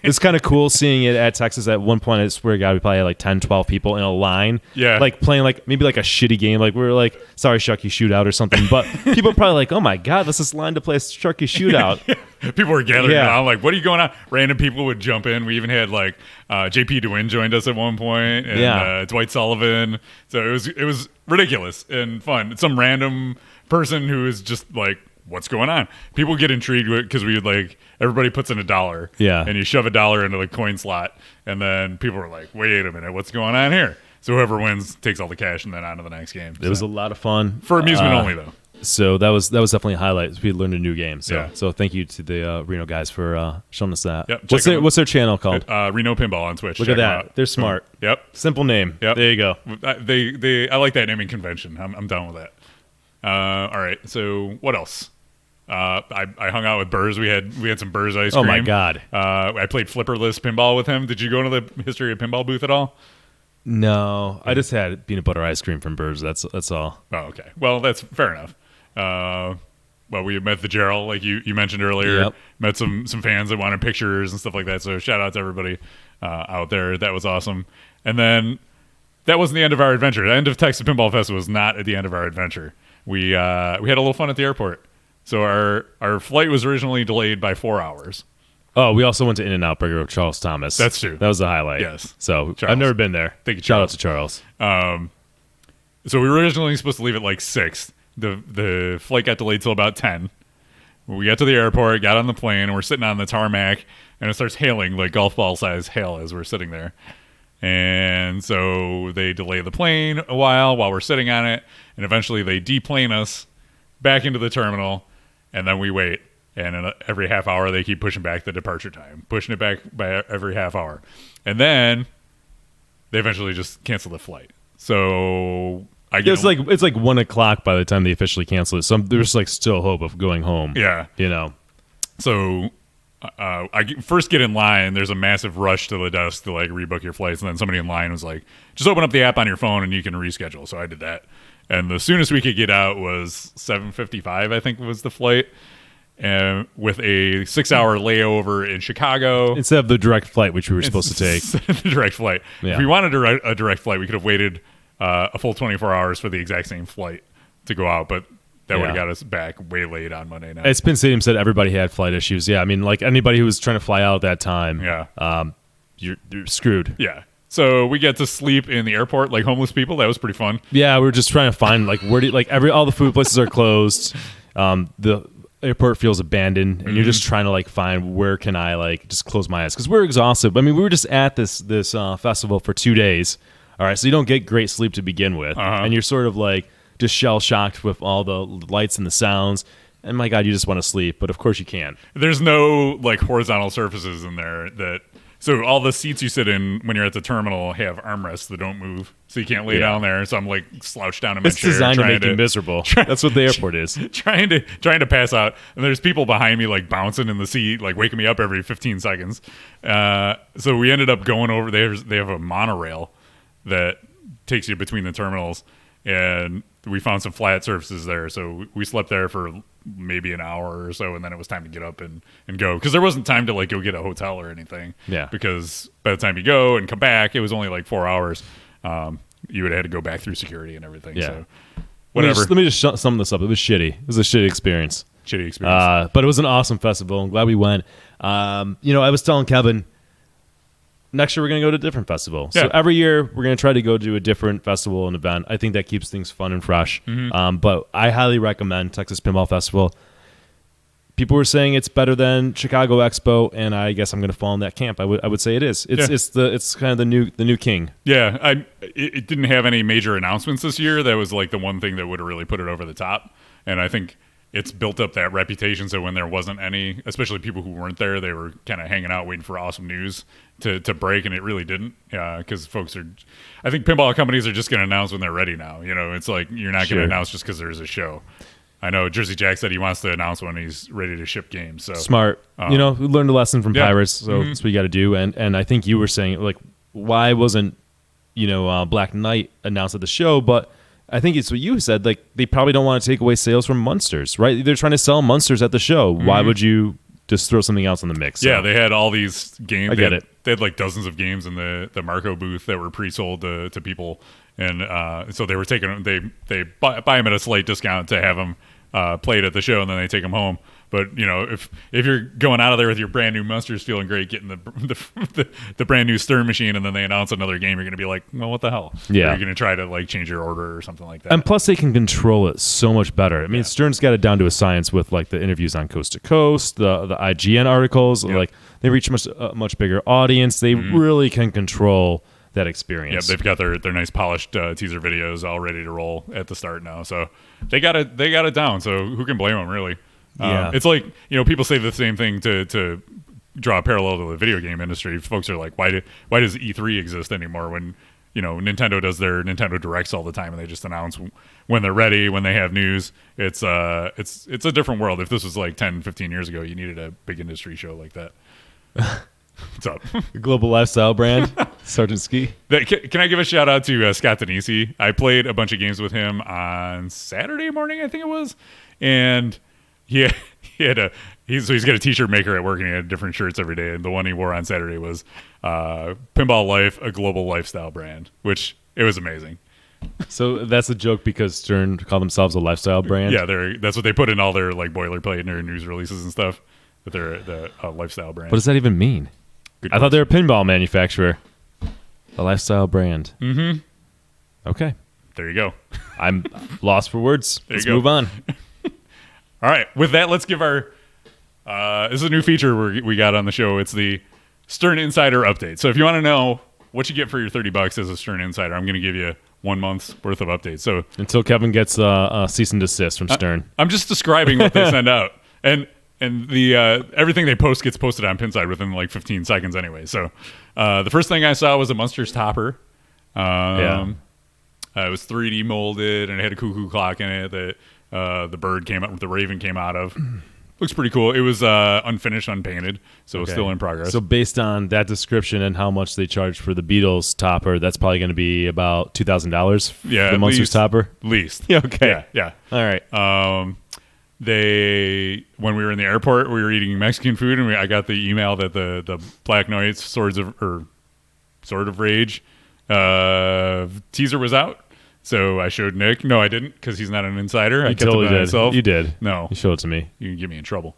It's kind of cool seeing it at Texas. At one point, I swear to God, we probably had like 10, 12 people in a line. Yeah. Like playing like maybe like a shitty game. Like we were like, sorry, Sharky Shootout or something. But people are probably like, oh my God, this is line to play Sharky Shootout. People were gathering Yeah. around, like, what are you going on? Random people would jump in. We even had like JP DeWin joined us at one point, and Dwight Sullivan. So it was ridiculous and fun. Some random person who is just like, what's going on? People get intrigued because we would like everybody puts in $1. Yeah. And you shove $1 into the coin slot, and then people are like, wait a minute, what's going on here? So whoever wins takes all the cash and then on to the next game. It was a lot of fun. For amusement only, though. So that was definitely a highlight. We learned a new game. So Yeah. so thank you to the Reno guys for showing us that. Yep, What's check 'em out. what's their channel called? Reno Pinball on Twitch. Look Check at 'em that. out. They're smart. Yep. Simple name. Yep. There you go. I like that naming convention. I'm done with that. All right. So what else? I hung out with Burrs. We had some Burrs ice cream. Oh my God. I played flipperless pinball with him. Did you go into the history of pinball booth at all? No, I just had peanut butter ice cream from Burrs. That's all. Oh, okay. Well, that's fair enough. Well, we met the Gerald, like you mentioned earlier. Yep. Met some fans that wanted pictures and stuff like that. So shout out to everybody out there. That was awesome. And then that wasn't the end of our adventure. The end of Texas Pinball Festival was not at the end of our adventure. We had a little fun at the airport. So our flight was originally delayed by 4 hours. Oh, we also went to In-N-Out Burger with Charles Thomas. That's true. That was the highlight. Yes. So Charles. I've never been there. Thank you, Shout out Charles. to Charles. So we were originally supposed to leave at like 6. The flight got delayed till about 10. We got to the airport, got on the plane, and we're sitting on the tarmac, and it starts hailing, like golf ball size hail as we're sitting there. And so they delay the plane a while we're sitting on it, and eventually they deplane us back into the terminal, and then we wait. And every half hour they keep pushing back the departure time, pushing it back by every half hour. And then they eventually just cancel the flight. So It's like 1 o'clock by the time they officially cancel it. So there's like still hope of going home. Yeah. You know. So I first get in line. There's a massive rush to the desk to like rebook your flights, and then somebody in line was like, "Just open up the app on your phone and you can reschedule." So I did that, and the soonest we could get out was 7:55, I think was the flight, and with a 6-hour layover in Chicago Instead of the direct flight, which we were supposed to take. the direct flight. Yeah. If we wanted a direct flight, we could have waited a full 24 hours for the exact same flight to go out, but that would have got us back way late on Monday night. Spin Stadium said everybody had flight issues. Yeah, I mean, like anybody who was trying to fly out at that time. Yeah. you're screwed. Yeah. So we get to sleep in the airport like homeless people. That was pretty fun. Yeah, we were just trying to find like where do like all the food places are closed. The airport feels abandoned, and you're just trying to like find where can I like just close my eyes because we're exhausted. I mean, we were just at this festival for 2 days. All right, so you don't get great sleep to begin with, and you're sort of like just shell shocked with all the lights and the sounds. And my God, you just want to sleep, but of course you can't. There's no like horizontal surfaces in there that. So all the seats you sit in when you're at the terminal have armrests that don't move, so you can't lay down there. So I'm like slouched down in my chair. It's designed to make you miserable. That's what the airport is. Trying to pass out, and there's people behind me like bouncing in the seat, like waking me up every 15 seconds. So we ended up going over. They have a monorail that takes you between the terminals, and we found some flat surfaces there. So we slept there for maybe an hour or so, and then it was time to get up and go because there wasn't time to like go get a hotel or anything. Yeah, because by the time you go and come back, it was only like 4 hours. You would have had to go back through security and everything. Yeah. So whatever. Let me just sum this up. It was shitty. It was a shitty experience. But it was an awesome festival. I'm glad we went. I was telling Kevin, next year we're going to go to a different festival. So every year we're going to try to go to a different festival and event. I think that keeps things fun and fresh. But I highly recommend Texas Pinball Festival. People were saying it's better than Chicago Expo, and I guess I'm going to fall in that camp. I would say it is. It's kind of the new king. Yeah, it didn't have any major announcements this year. That was like the one thing that would have really put it over the top. And I think it's built up that reputation. So when there wasn't any, especially people who weren't there, they were kind of hanging out waiting for awesome news to break, and it really didn't. Because I think pinball companies are just going to announce when they're ready now. It's like you're not going to announce just because there's a show. I know Jersey Jack said he wants to announce when he's ready to ship games. So smart. We learned a lesson from Pirates, so that's what you got to do. And I think you were saying like, why wasn't Black Knight announced at the show? But I think it's what you said. Like they probably don't want to take away sales from Munsters, right? They're trying to sell Munsters at the show. Why would you just throw something else in the mix? Yeah, they had all these games. I get it. They had like dozens of games in the Marco booth that were pre-sold to people, and so they were taking they buy them at a slight discount to have them played at the show, and then they take them home. But if you're going out of there with your brand new Munsters feeling great, getting the brand new Stern machine, and then they announce another game, you're going to be like, well, what the hell? Yeah, or you're going to try to like change your order or something like that. And plus, they can control it so much better. I mean, Stern's got it down to a science with like the interviews on Coast to Coast, the IGN articles. Like they reach a much bigger audience. They really can control that experience. Yeah, they've got their nice polished teaser videos all ready to roll at the start now. So they got it down. So who can blame them, really? It's like people say the same thing to draw a parallel to the video game industry. Folks are like, why does E3 exist anymore when Nintendo does their Nintendo Directs all the time and they just announce when they're ready, when they have news. It's a different world. If this was like 10, 15 years ago, you needed a big industry show like that. What's up? The global lifestyle brand, Sergeant Ski. Can I give a shout out to Scott Denisi? I played a bunch of games with him on Saturday morning, I think it was, and he's got a t-shirt maker at work, and he had different shirts every day, and the one he wore on Saturday was Pinball Life, a global lifestyle brand, which it was amazing. So that's a joke because Stern called themselves a lifestyle brand? Yeah, that's what they put in all their like boilerplate and their news releases and stuff, that they're the lifestyle brand. What does that even mean? I thought they were a pinball manufacturer. A lifestyle brand. Mm-hmm. Okay. There you go. I'm lost for words. Let's move on. All right. With that, let's give our... this is a new feature we got on the show. It's the Stern Insider Update. So if you want to know what you get for your $30 as a Stern Insider, I'm going to give you 1 month's worth of updates. So until Kevin gets a cease and desist from Stern. I'm just describing what they send out. And the everything they post gets posted on Pinside within like 15 seconds anyway. So the first thing I saw was a Munsters topper. It was 3D molded, and it had a cuckoo clock in it that the raven came out of. Looks pretty cool. It was unfinished, unpainted, so it's still in progress. So based on that description and how much they charged for the Beatles topper, that's probably going to be about $2,000 for the Munsters topper? At least. Yeah, okay. Yeah. All right. When we were in the airport, we were eating Mexican food, and I got the email that the Black Knight's Sword of Rage teaser was out. So I showed Nick. No, I didn't, because he's not an insider. I kept it by myself. You did. No, you showed it to me. You can get me in trouble.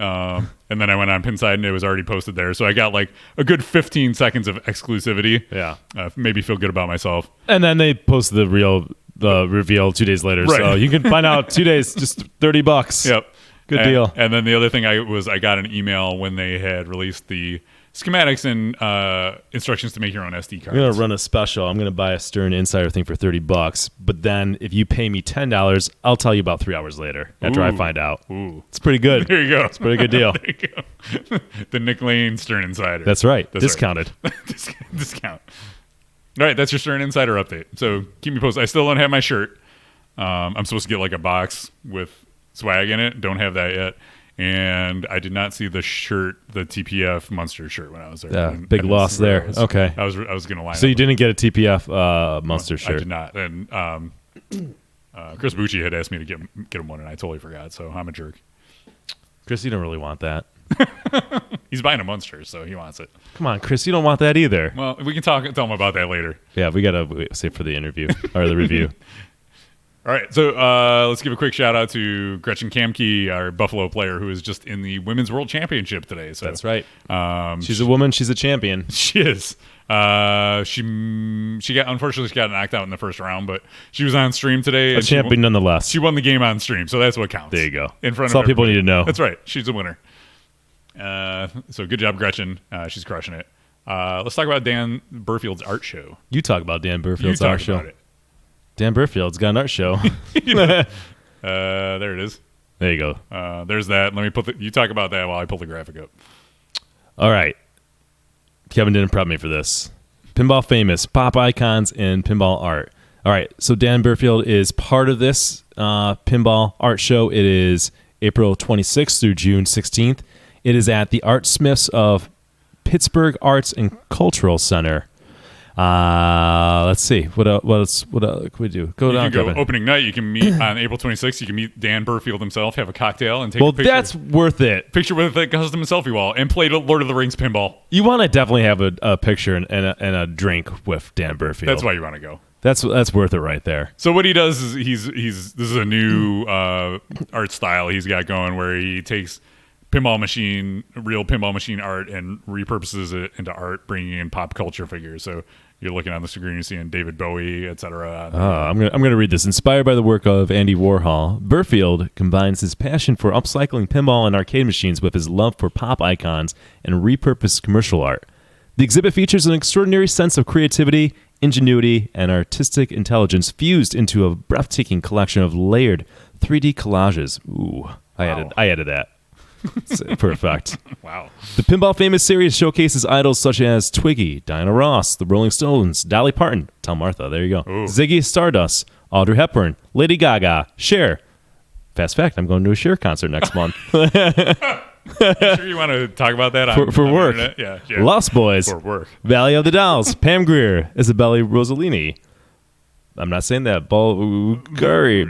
And then I went on Pinside and it was already posted there. So I got like a good 15 seconds of exclusivity. Yeah. Made me feel good about myself. And then they posted the reveal 2 days later. Right. So you can find out 2 days, just $30. Yep. Good deal. And then the other thing I got an email when they had released the schematics and instructions to make your own SD cards. I'm going to run a special. I'm going to buy a Stern Insider thing for $30. But then if you pay me $10, I'll tell you about 3 hours later after I find out. Ooh. It's pretty good. There you go. It's a pretty good deal. There you go. The Nick Lane Stern Insider. That's right. That's Discounted. Right. Discount. All right, that's your Stern Insider update. So keep me posted. I still don't have my shirt. I'm supposed to get like a box with swag in it. Don't have that yet. And I did not see the shirt, the TPF Munsters shirt when I was there. Yeah, big loss there. Okay. I was going to line So up. you didn't get a TPF Munsters shirt? I did not. And Chris Bucci had asked me to get him one, and I totally forgot. So I'm a jerk. Chris, you don't really want that. He's buying a Munsters, so he wants it. Come on, Chris, you don't want that either. Well, we can tell him about that later. Yeah, we got to save for the interview or the review. All right, so let's give a quick shout out to Gretchen Kamke, our Buffalo player, who is just in the Women's World Championship today. So That's right. She's a woman. She's a champion. She is. She got knocked out in the first round, but she was on stream today. A champion nonetheless. She won the game on stream, so that's what counts. There you go. In front That's of all people everybody. need to know. That's right. She's a winner. So good job, Gretchen. She's crushing it. Let's talk about Dan Burfield's art show. You talk about Dan You Burfield's talk art show. about it. Dan Burfield's got an art show. There it is. There you go. There's that. Let me you talk about that while I pull the graphic up. All right. Kevin didn't prep me for this. Pinball famous, pop icons, and pinball art. All right. So Dan Burfield is part of this pinball art show. It is April 26th through June 16th. It is at the Art Smiths of Pittsburgh Arts and Cultural Center. Let's see. What else can we do? Go down, You can go Kevin. opening night. You can meet on April 26th. You can meet Dan Burfield himself, have a cocktail, and take Well, a picture. that's worth it. Picture with a custom selfie wall and play Lord of the Rings pinball. You want to definitely have a picture and a drink with Dan Burfield. That's why you want to go. That's worth it right there. So what he does is this is a new art style he's got going where he takes real pinball machine art and repurposes it into art, bringing in pop culture figures. So you're looking on the screen, you're seeing David Bowie, etc. I'm gonna read this. Inspired by the work of Andy Warhol, Burfield combines his passion for upcycling pinball and arcade machines with his love for pop icons and repurposed commercial art. The exhibit features an extraordinary sense of creativity, ingenuity, and artistic intelligence fused into a breathtaking collection of layered 3D collages. Ooh, I added that. It's perfect. Wow. The Pinball Famous series showcases idols such as Twiggy, Diana Ross, the Rolling Stones, Dolly Parton, tell Martha, there you go, Ooh. Ziggy Stardust, Audrey Hepburn, Lady Gaga, Cher. Fast fact, I'm going to a Cher concert next month. You sure you want to talk about that for on work. the internet? Yeah. Lost Boys, For work. Valley of the Dolls, Pam Grier, Isabella Rossellini. I'm not saying that. Bulgari,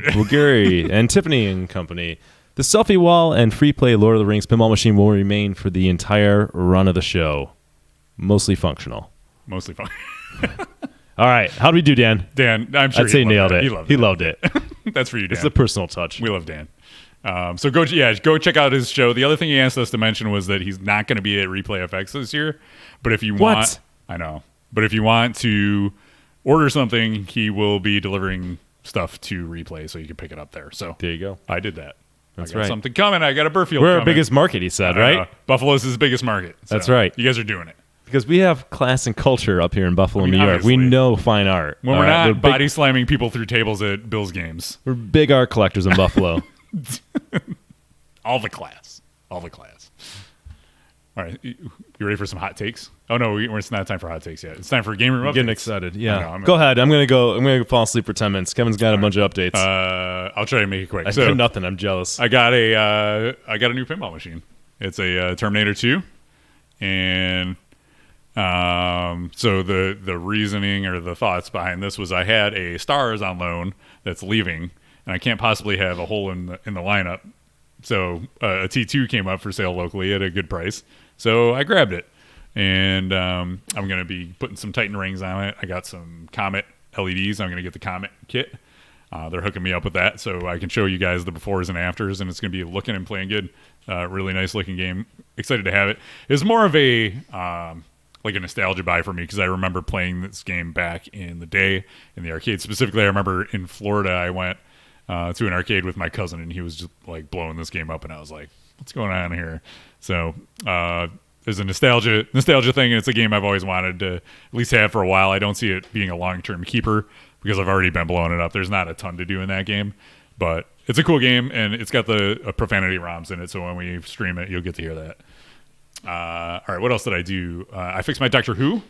and Tiffany and Company. The selfie wall and free play Lord of the Rings pinball machine will remain for the entire run of the show. Mostly functional. Mostly fun. All right. How do we do, Dan? Dan, I'm sure I'd say he nailed loved it. that. He loved it. That's for you, Dan. It's a personal touch. We love Dan. So go check out his show. The other thing he asked us to mention was that he's not going to be at Replay FX this year. But if you want, I know. But if you want to order something, he will be delivering stuff to Replay, so you can pick it up there. So There you go. I did that. That's I got right. Something coming. I got a Burfield. We're our coming. biggest market, he said, right? Buffalo's his biggest market. So That's right. You guys are doing it. Because we have class and culture up here in Buffalo, New York. obviously. We know fine art. When All we're right? not body slamming people through tables at Bills games. We're big art collectors in Buffalo. All the class. All right. You ready for some hot takes? Oh, no. It's not time for hot takes yet. It's time for game room updates. Getting excited. Yeah. I know, go ahead. I'm gonna fall asleep for 10 minutes. Kevin's got a bunch of updates. I'll try to make it quick. I got nothing. I'm jealous. I got a new pinball machine. It's a Terminator 2, and so the reasoning or the thoughts behind this was I had a Stars on loan that's leaving, and I can't possibly have a hole in the lineup. So a T2 came up for sale locally at a good price, so I grabbed it, and I'm gonna be putting some Titan rings on it. I got some Comet LEDs. I'm gonna get the Comet kit. They're hooking me up with that, so I can show you guys the befores and afters, and it's going to be looking and playing good. Really nice looking game. Excited to have it. It's more of a like a nostalgia buy for me because I remember playing this game back in the day in the arcade. Specifically, I remember in Florida, I went to an arcade with my cousin, and he was just like blowing this game up, and I was like, "What's going on here?" So there's a nostalgia thing, and it's a game I've always wanted to at least have for a while. I don't see it being a long-term keeper because I've already been blowing it up. There's not a ton to do in that game, but it's a cool game, and it's got the profanity ROMs in it, so when we stream it, you'll get to hear that. All right, what else did I do? I fixed my Doctor Who.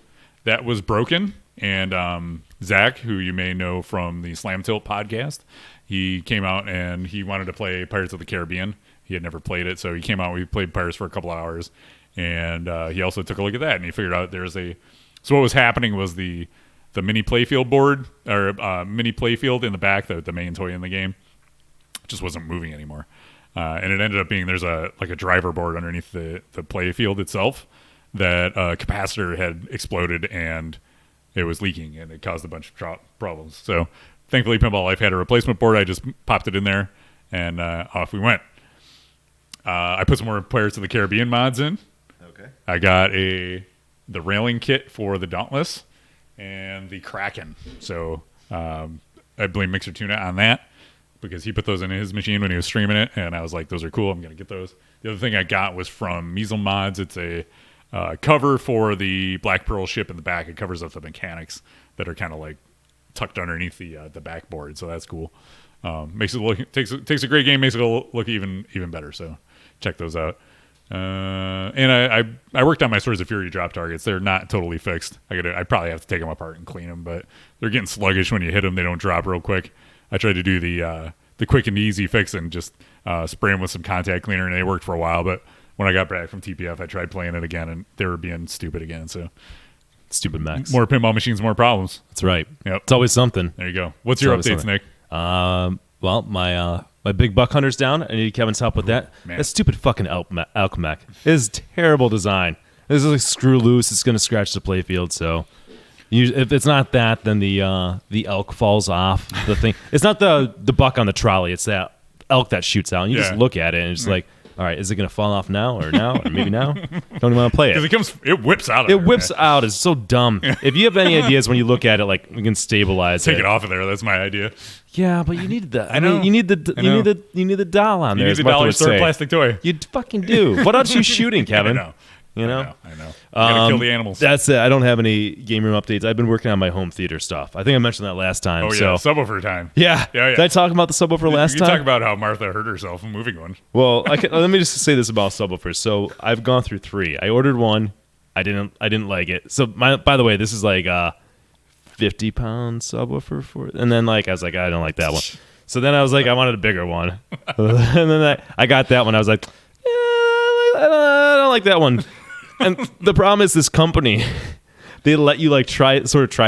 That was broken, and Zach, who you may know from the Slam Tilt podcast, he came out and he wanted to play Pirates of the Caribbean. He had never played it, so he came out. We played Pirates for a couple hours, and he also took a look at that, and he figured out there's a. So what was happening was the mini playfield board or mini playfield in the back, the main toy in the game, just wasn't moving anymore, and it ended up being there's a driver board underneath the playfield itself that a capacitor had exploded and it was leaking and it caused a bunch of problems. So thankfully, Pinball Life had a replacement board. I just popped it in there and off we went. I put some more Pirates of the Caribbean mods in. Okay. I got the railing kit for the Dauntless and the Kraken. So I blame Mixer Tuna on that because he put those in his machine when he was streaming it, and I was like, those are cool. I'm going to get those. The other thing I got was from Measle Mods. It's a cover for the Black Pearl ship in the back. It covers up the mechanics that are kind of like tucked underneath the backboard, so that's cool. Makes it look takes a great game, makes it look even better. So check those out. And I worked on my Swords of Fury drop targets. They're not totally fixed. I probably have to take them apart and clean them, but they're getting sluggish when you hit them. They don't drop real quick. I tried to do the quick and easy fix and just spray them with some contact cleaner, and they worked for a while. But when I got back from TPF, I tried playing it again, and they were being stupid again. So Stupid Max. more pinball machines, more problems. That's right. Yep. It's always something. There you go. What's your always updates, something. Nick? Well, my big buck hunter's down. I need Kevin's help with that. Man. That stupid fucking elk mech. It is terrible design. This is like screw loose. It's going to scratch the playfield. So if it's not that, then the elk falls off the thing. It's not the buck on the trolley. It's that elk that shoots out. And you just look at it and it's like, all right, is it going to fall off now or maybe now? Don't even want to play it. Because it whips out of It there, whips man. out. It's so dumb. If you have any ideas when you look at it, like we can stabilize Take it off of there. That's my idea. Yeah, but you need the. I know. mean, you need the doll on You there. need as the Martha dollar would store say. plastic toy. You fucking do. What else are you shooting, Kevin? I know. You know. I know. You gotta kill the animals. That's it. I don't have any game room updates. I've been working on my home theater stuff. I think I mentioned that last time. Oh yeah, So subwoofer time. yeah. Yeah. Did I talk about the subwoofer last you time? talk about how Martha hurt herself moving one. Well, let me just say this about subwoofers. So I've gone through 3. I ordered one. I didn't like it. So by the way, this is like a 50-pound subwoofer for it. And then like I was like, I don't like that one. So then I was like, I wanted a bigger one. And then I got that one. I was like, I don't like that one. And the problem is this company, they let you like try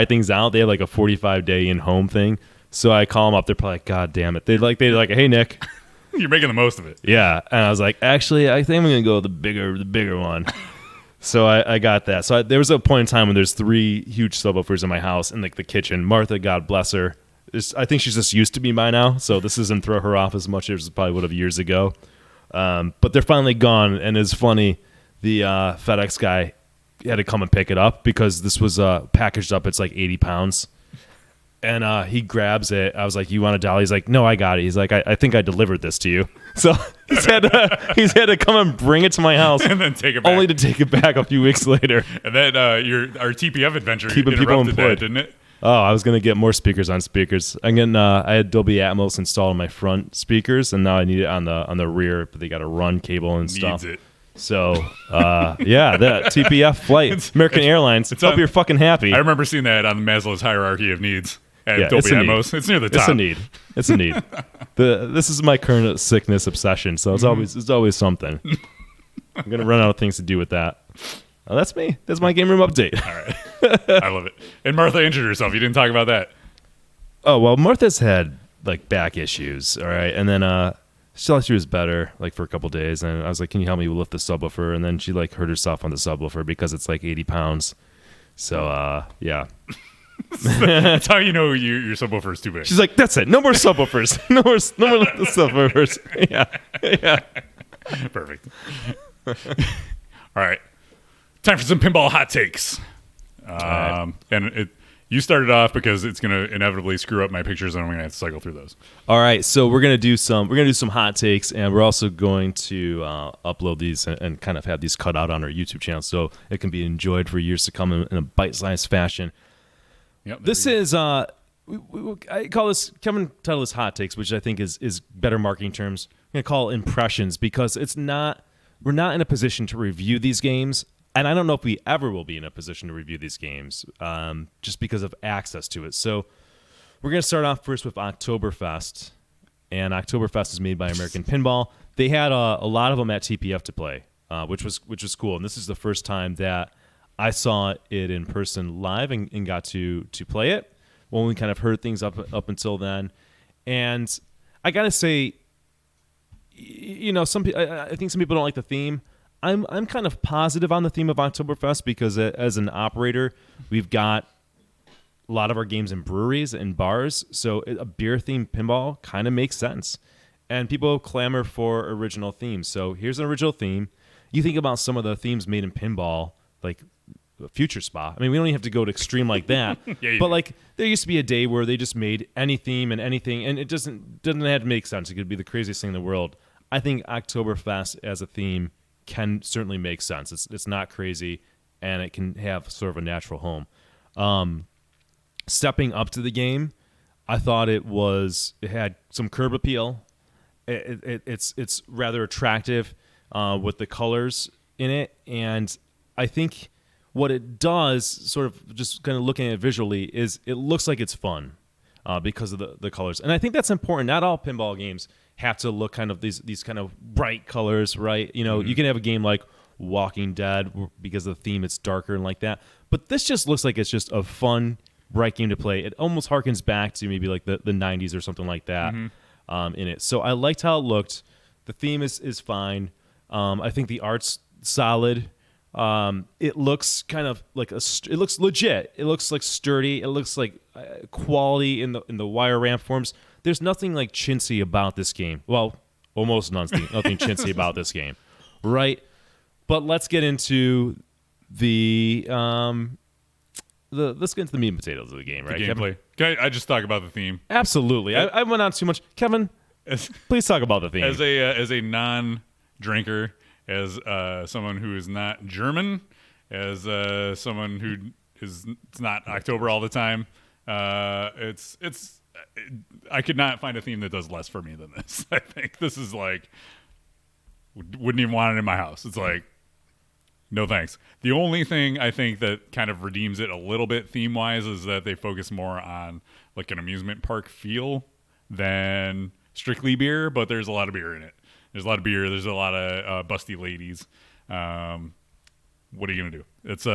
things out. They have like a 45-day in-home thing. So I call them up. They're probably like, God damn it. They're like, hey Nick. You're making the most of it. Yeah, and I was like, actually, I think I'm gonna go with the bigger one. So I got that. So there was a point in time when there's 3 huge subwoofers in my house in like the kitchen. Martha, God bless her, I think she's just used to me by now. So this doesn't throw her off as much as it probably would have years ago. But they're finally gone, and it's funny. The FedEx guy had to come and pick it up because this was packaged up. It's like 80 pounds. And he grabs it. I was like, you want a dolly? He's like, no, I got it. He's like, I think I delivered this to you. So he's had to come and bring it to my house. And then take it back. Only to take it back a few weeks later. And then our TPF adventure Keeping people interrupted employed. that, didn't it? Oh, I was going to get more speakers on speakers. I had Dolby Atmos installed on my front speakers, and now I need it on the rear, but they got a run cable and stuff. Needs it. So, yeah, that TPF flight, American Airlines. Hope you're fucking happy. I remember seeing that on Maslow's hierarchy of needs at Yeah, Dolby it's a need. Atmos. It's near the top. It's a need. It's a need. This is my current sickness obsession, so it's always something. I'm gonna run out of things to do with that. Oh, that's me. That's my game room update. All right. I love it. And Martha injured herself. You didn't talk about that. Oh well, Martha's had like back issues. All right, and then she thought she was better like for a couple days, and I was like, "Can you help me lift the subwoofer?" And then she like hurt herself on the subwoofer because it's like 80 pounds. So yeah. That's how you know your subwoofer is too big. She's like, that's it. No more subwoofers. No more subwoofers. Yeah. Perfect. All right. Time for some pinball hot takes. And you started off because it's going to inevitably screw up my pictures, and I'm going to have to cycle through those. All right, so we're gonna do some hot takes, and we're also going to upload these and kind of have these cut out on our YouTube channel, so it can be enjoyed for years to come in a bite-sized fashion. Yep. This is I call this, Kevin titled this hot takes, which I think is better marketing terms. I'm gonna call it impressions because we're not in a position to review these games. And I don't know if we ever will be in a position to review these games just because of access to it. So we're going to start off first with Oktoberfest. And Oktoberfest is made by American Pinball. They had a lot of them at TPF to play, which was cool. And this is the first time that I saw it in person live and got to play it. Well, we kind of heard things up until then. And I got to say, you know, I think some people don't like the theme. I'm kind of positive on the theme of Oktoberfest because as an operator, we've got a lot of our games in breweries and bars, so a beer-themed pinball kind of makes sense. And people clamor for original themes. So here's an original theme. You think about some of the themes made in pinball, like Future Spa. I mean, we don't even have to go to extreme like that. But like there used to be a day where they just made any theme and anything, and it doesn't have to make sense. It could be the craziest thing in the world. I think Oktoberfest as a theme can certainly make sense. It's not crazy, and it can have sort of a natural home. Stepping up to the game, I thought it had some curb appeal. It's rather attractive with the colors in it, and I think what it does, sort of just kind of looking at it visually, is it looks like it's fun because of the colors, and I think that's important. Not all pinball games have to look kind of these kind of bright colors, right? You know, you can have a game like Walking Dead because of the theme, it's darker and like that. But this just looks like it's just a fun, bright game to play. It almost harkens back to maybe like the 90s or something like that in it. So I liked how it looked. The theme is fine. I think the art's solid. It looks kind of like it looks legit. It looks like sturdy. It looks like quality in the wire ramp forms. There's nothing like chintzy about this game. Well, almost nothing chintzy about this game, right? But let's get into the let's get into the meat and potatoes of the game, right? The gameplay. Can I just talk about the theme? Absolutely. I went on too much. Kevin, please talk about the theme. As a non-drinker, as someone who is not German, as someone who is not October all the time, I could not find a theme that does less for me than this. I think this is like, wouldn't even want it in my house. It's like, no thanks. The only thing I think that kind of redeems it a little bit theme-wise is that they focus more on like an amusement park feel than strictly beer, but there's a lot of beer in it. There's a lot of beer. There's a lot of busty ladies. What are you going to do? It's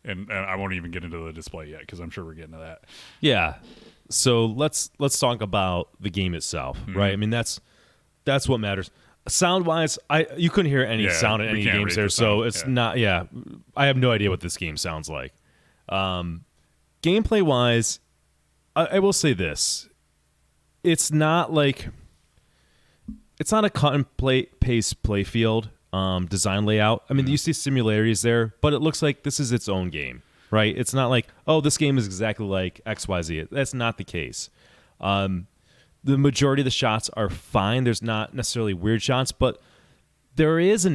and I won't even get into the display yet because I'm sure we're getting to that. Yeah. So let's talk about the game itself, right? I mean, that's what matters. Sound wise, you couldn't hear any sound in any games there, so it's not. Yeah, I have no idea what this game sounds like. Gameplay wise, I will say this: it's not a cut and paste play field design layout. I mean, you see similarities there, but it looks like this is its own game, right? It's not like, oh, this game is exactly like XYZ. That's not the case. The majority of the shots are fine. There's not necessarily weird shots, but there is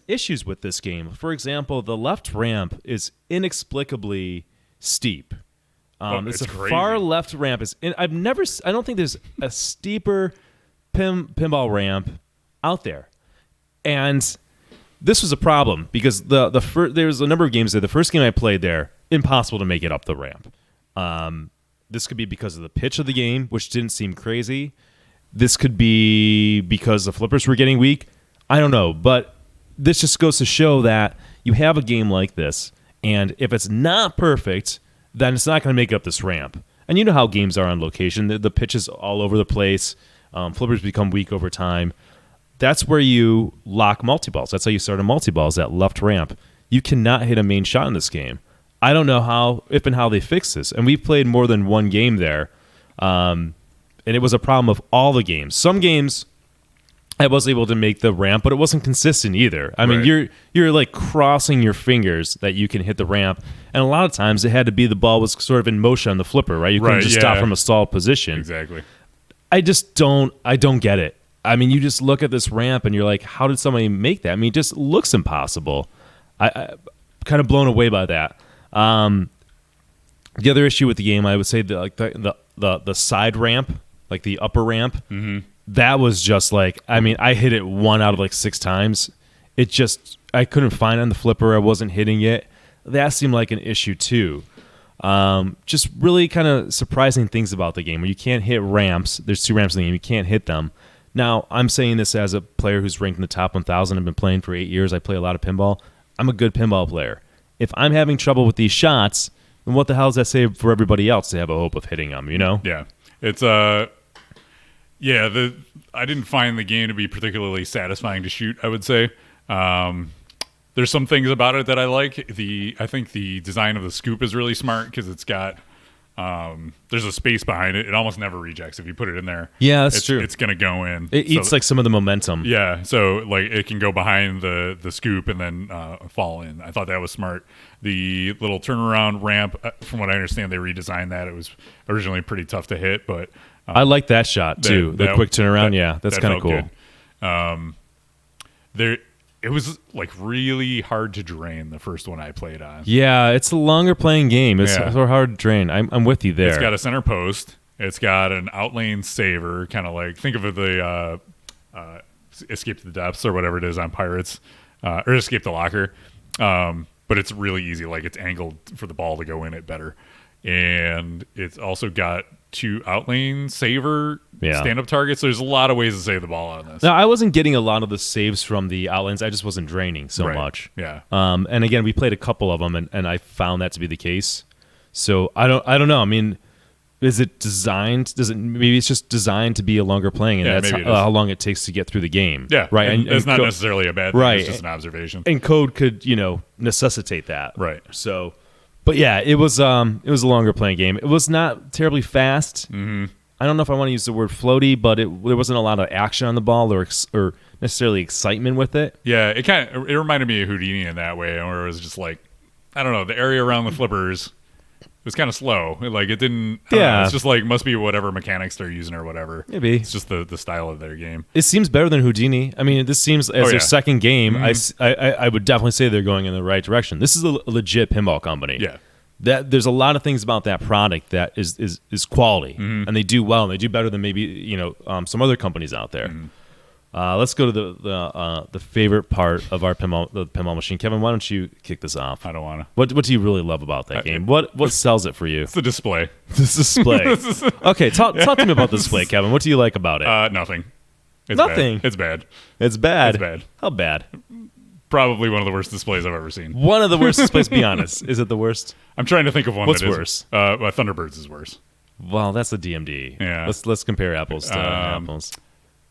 issues with this game. For example, the left ramp is inexplicably steep. It's a crazy. Far left ramp. I don't think there's a steeper pinball ramp out there. And this was a problem because there was a number of games there. The first game I played there, impossible to make it up the ramp. This could be because of the pitch of the game, which didn't seem crazy. This could be because the flippers were getting weak. I don't know, but this just goes to show that you have a game like this, and if it's not perfect, then it's not going to make up this ramp. And you know how games are on location. The pitch is all over the place. Flippers become weak over time. That's where you lock multi-balls. That's how you start a multi-ball, is that left ramp. You cannot hit a main shot in this game. I don't know how they fix this. And we played more than one game there, and it was a problem of all the games. Some games I was able to make the ramp, but it wasn't consistent either. I mean, you're like crossing your fingers that you can hit the ramp, and a lot of times it had to be the ball was sort of in motion on the flipper, right? You couldn't just stop from a stalled position. Exactly. I don't get it. I mean, you just look at this ramp and you're like, how did somebody make that? I mean, it just looks impossible. I kind of blown away by that. The other issue with the game, I would say the side ramp, like the upper ramp, that was just like, I mean, I hit it 1 out of like 6 times. It just, I couldn't find it on the flipper. I wasn't hitting it. That seemed like an issue too. Just really kind of surprising things about the game where you can't hit ramps. There's 2 ramps in the game. You can't hit them. Now, I'm saying this as a player who's ranked in the top 1,000. I've been playing for 8 years. I play a lot of pinball. I'm a good pinball player. If I'm having trouble with these shots, then what the hell does that say for everybody else to have a hope of hitting them, you know? Yeah. It's I didn't find the game to be particularly satisfying to shoot, I would say. There's some things about it that I like. I think the design of the scoop is really smart because it's got there's a space behind it. It almost never rejects if you put it in there. Yeah, that's true. It's gonna go in. It eats like some of the momentum. Yeah, so like it can go behind the scoop and then fall in. I thought that was smart. The little turnaround ramp, from what I understand, they redesigned that. It was originally pretty tough to hit, but I like that shot too. The quick turnaround. That's kind of cool. It was like really hard to drain the first one I played on. Yeah, it's a longer playing game. It's so hard to drain. I'm with you there. It's got a center post. It's got an outlane saver, kind of like, think of the Escape to the Depths or whatever it is on Pirates, or Escape the Locker. But it's really easy. Like, it's angled for the ball to go in it better. And it's also got 2 outlane saver stand-up targets. So there's a lot of ways to save the ball on this. Now, I wasn't getting a lot of the saves from the outlanes. I just wasn't draining so much. Yeah. And again, we played a couple of them, and I found that to be the case. So I don't know. I mean, is it designed? Maybe it's just designed to be a longer playing, and that's how long it takes to get through the game. Yeah. Right. And it's not necessarily a bad thing. Right. It's just an observation. And code could, necessitate that. Right. So, but yeah, it was a longer playing game. It was not terribly fast. Mm-hmm. I don't know if I want to use the word floaty, but there wasn't a lot of action on the ball or necessarily excitement with it. Yeah, it reminded me of Houdini in that way, where it was just like, I don't know, the area around the flippers was kind of slow. Like, it didn't. It's just like, must be whatever mechanics they're using or whatever. Maybe it's just the style of their game. It seems better than Houdini. I mean, this seems as their second game. Mm-hmm. I would definitely say they're going in the right direction. This is a legit pinball company. Yeah. That there's a lot of things about that product that is quality, and they do well, and they do better than maybe some other companies out there. Mm-hmm. Let's go to the favorite part of the pinball machine. Kevin, why don't you kick this off? I don't want to. What do you really love about that game? What sells it for you? It's the display. This display. Okay, talk to me about the display, Kevin. What do you like about it? Nothing. It's Nothing. Bad. It's bad. It's bad. It's bad. How bad? Probably one of the worst displays I've ever seen. One of the worst displays. Be honest. Is it the worst? I'm trying to think of one. What's that worse? Thunderbirds is worse. Well, that's the DMD. Yeah. Let's compare apples to apples.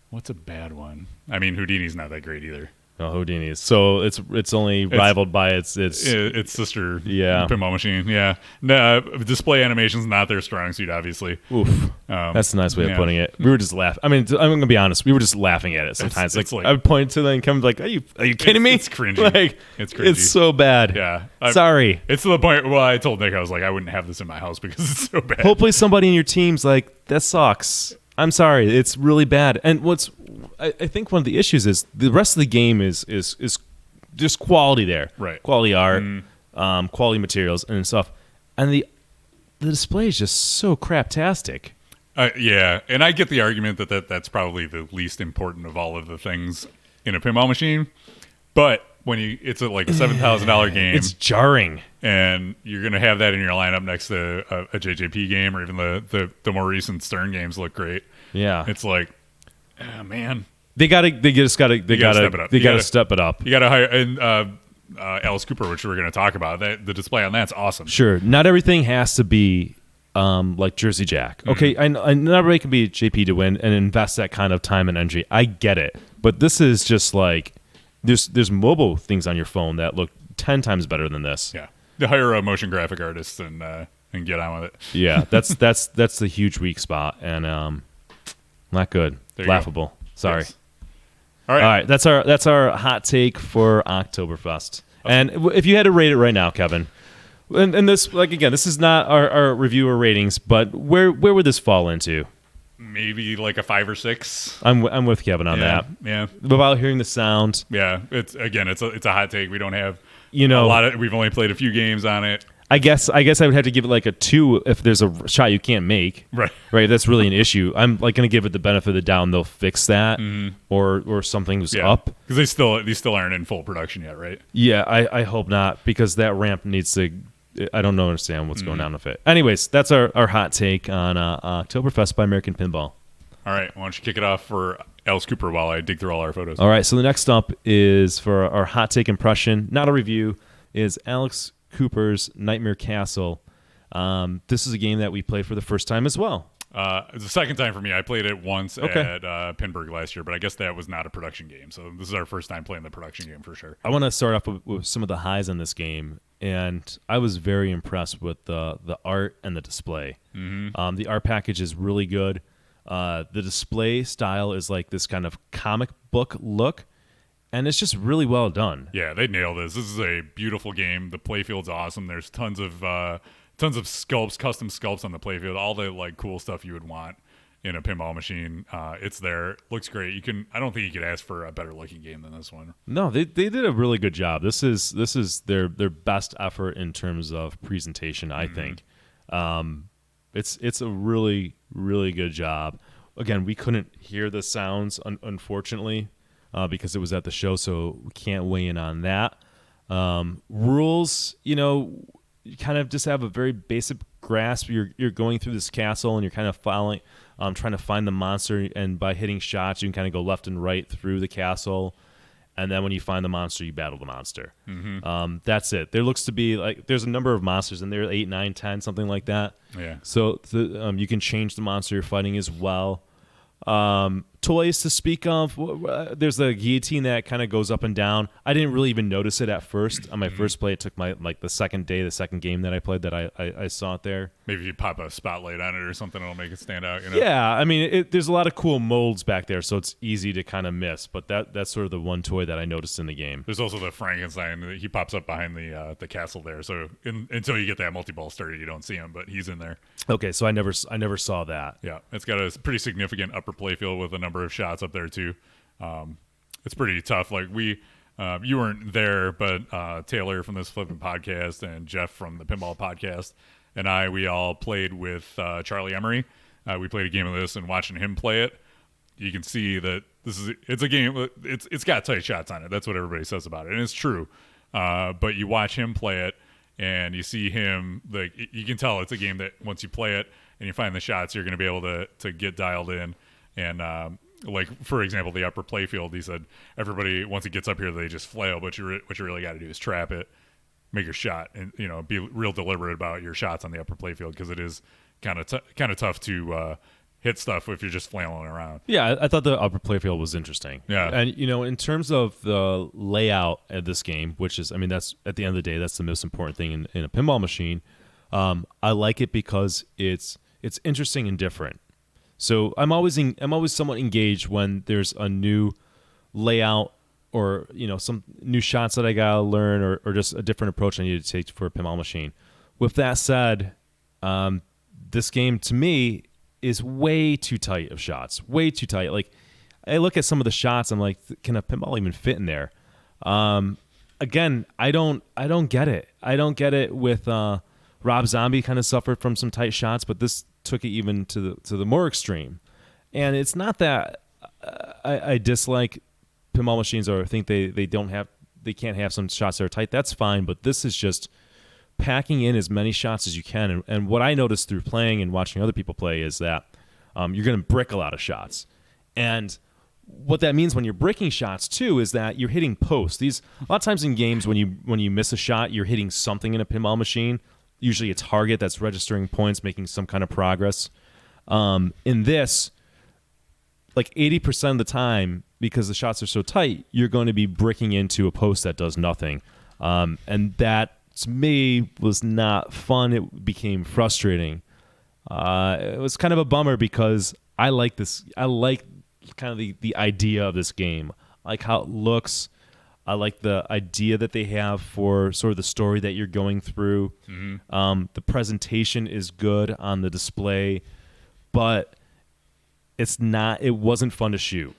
What's a bad one? I mean, Houdini's not that great either. Oh, Houdini's. So it's only rivaled by its sister yeah. pinball machine. Yeah. No, display animation's not their strong suit, obviously. Oof. That's a nice way of putting it. We were just laughing. I mean, I'm gonna be honest. We were just laughing at it sometimes. It's like I would point to them and Kevin would be like, "Are you kidding me?" It's cringy. Like, it's cringy. It's so bad. Yeah. Sorry. It's to the point. Well, I told Nick, I was like, I wouldn't have this in my house because it's so bad. Hopefully, somebody in your team's like, "That sucks." I'm sorry. It's really bad. And I think one of the issues is the rest of the game is just quality there. Right. Quality art, quality materials and stuff. And the display is just so craptastic. Yeah. And I get the argument that's probably the least important of all of the things in a pinball machine. But when it's like a $7,000 game, it's jarring. And you're going to have that in your lineup next to a JJP game, or even the more recent Stern games look great. Yeah. It's like, oh, man. They gotta step it up. You gotta hire and Alice Cooper, which we're gonna talk about. The display on that's awesome. Sure, not everything has to be like Jersey Jack. Okay, I not everybody can be JP to win and invest that kind of time and energy. I get it, but this is just like there's mobile things on your phone that look 10 times better than this. Yeah. hire a motion graphic artist and get on with it. Yeah, that's the huge weak spot, and not good. There you Laughable. go. Sorry. Yes. All right. All right, that's our hot take for Oktoberfest. And if you had to rate it right now, Kevin, and this, like, again, this is not our review or ratings, but where would this fall into? Maybe like a 5 or 6. I'm with Kevin on that. Yeah. Without hearing the sound, Yeah. It's a hot take. We don't have you a know, lot of. We've only played a few games on it. I guess I would have to give it like a 2 if there's a shot you can't make. Right. Right. That's really an issue. I'm like going to give it the benefit of the doubt. They'll fix that, or something's Yeah. up. Because they still aren't in full production yet, right? Yeah, I hope not, because that ramp needs to. I don't understand what's going on with it. Anyways, that's our hot take on Oktoberfest by American Pinball. All right. Why don't you kick it off for Alice Cooper while I dig through all our photos? All right, so the next up is for our hot take impression, not a review, is Alex Cooper's Nightmare Castle. This is a game that we played for the first time as well. It's the second time for me. I played it once Okay. at Pinburg last year, but I guess that was not a production game. So this is our first time playing the production game for sure. I want to start off with some of the highs in this game, and I was very impressed with the art and the display. The art package is really good. The display style is like this kind of comic book look, and it's just really well done. Yeah, they nailed this. This is a beautiful game. The playfield's awesome. There's tons of sculpts, custom sculpts on the playfield, all the like cool stuff you would want in a pinball machine. It's there. Looks great. I don't think you could ask for a better looking game than this one. No, they did a really good job. This is their best effort in terms of presentation, I think. It's a really, really good job. Again, we couldn't hear the sounds, unfortunately, because it was at the show, so we can't weigh in on that. Rules, you kind of just have a very basic grasp. You're going through this castle, and you're kind of following, trying to find the monster, and by hitting shots, you can kind of go left and right through the castle. And then when you find the monster, you battle the monster. That's it. There looks to be like there's a number of monsters in there, 8, 9, 10, something like that. Yeah. So you can change the monster you're fighting as well. Toys to speak of, there's a guillotine that kind of goes up and down. I didn't really even notice it at first. On my first play, it took the second game that I played that I saw it there. Maybe if you pop a spotlight on it or something, it'll make it stand out. Yeah, I mean, there's a lot of cool molds back there, so it's easy to kind of miss. But that's sort of the one toy that I noticed in the game. There's also the Frankenstein. He pops up behind the castle there. So until you get that multi-ball started, you don't see him, but he's in there. Okay, so I never saw that. Yeah, it's got a pretty significant upper playfield with a number of shots up there too. It's pretty tough. Like you weren't there, but Taylor from this Flippin' podcast and Jeff from the Pinball podcast and we all played with Charlie Emery. We played a game of this, and watching him play it, you can see that it's a game. It's got tight shots on it. That's what everybody says about it, and it's true. But you watch him play it, and you see him, like, you can tell it's a game that once you play it and you find the shots, you're going to be able to get dialed in. And like, for example, the upper playfield, he said everybody, once it gets up here, they just flail, but what you really got to do is trap it, make your shot, and be real deliberate about your shots on the upper playfield, because it is kind of tough to hit stuff if you're just flailing around. Yeah, I thought the upper playfield was interesting. Yeah. And, in terms of the layout of this game, which is, I mean, that's at the end of the day, that's the most important thing in a pinball machine. I like it because it's interesting and different. So I'm always somewhat engaged when there's a new layout or, some new shots that I got to learn or just a different approach I need to take for a pinball machine. With that said, this game to me is way too tight of shots, way too tight. Like, I look at some of the shots, I'm like, can a pinball even fit in there? Again, I don't get it. I don't get it with Rob Zombie kind of suffered from some tight shots, but this took it even to the more extreme. And it's not that I dislike pinball machines or think they can't have some shots that are tight. That's fine, but this is just packing in as many shots as you can. And what I noticed through playing and watching other people play is that you're going to brick a lot of shots. And what that means when you're bricking shots too is that you're hitting posts. A lot of times in games when you miss a shot, you're hitting something in a pinball machine. Usually a target that's registering points, making some kind of progress. In this, like 80% of the time, because the shots are so tight, you're going to be bricking into a post that does nothing. And that to me was not fun. It became frustrating. It was kind of a bummer because I like this. I like kind of the idea of this game. I like how it looks. I like the idea that they have for sort of the story that you're going through. The presentation is good on the display, but it wasn't fun to shoot.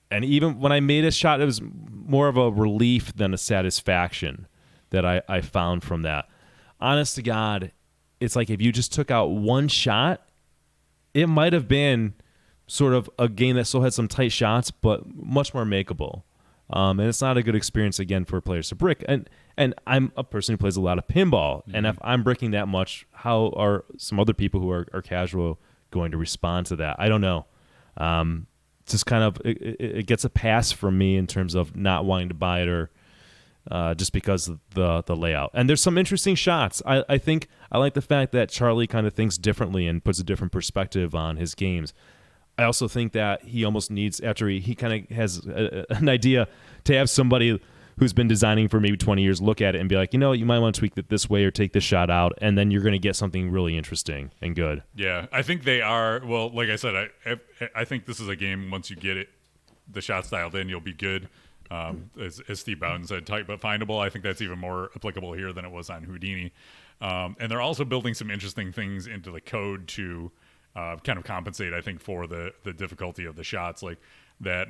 And even when I made a shot, it was more of a relief than a satisfaction that I found from that. Honest to God, it's like if you just took out one shot, it might have been sort of a game that still had some tight shots, but much more makeable. And it's not a good experience, again, for players to brick. And I'm a person who plays a lot of pinball. And if I'm bricking that much, how are some other people who are casual going to respond to that? I don't know. Just kind of it gets a pass from me in terms of not wanting to buy it or just because of the layout. And there's some interesting shots. I think I like the fact that Charlie kind of thinks differently and puts a different perspective on his games. I also think that he almost needs, after he kind of has an idea, to have somebody who's been designing for maybe 20 years look at it and be like, you might want to tweak it this way or take this shot out, and then you're going to get something really interesting and good. Yeah, I think they are. Well, like I said, I think this is a game, once you get it, the shots dialed in, you'll be good. As Steve Bowden said, tight but findable. I think that's even more applicable here than it was on Houdini. And they're also building some interesting things into the code to kind of compensate, I think, for the difficulty of the shots, like that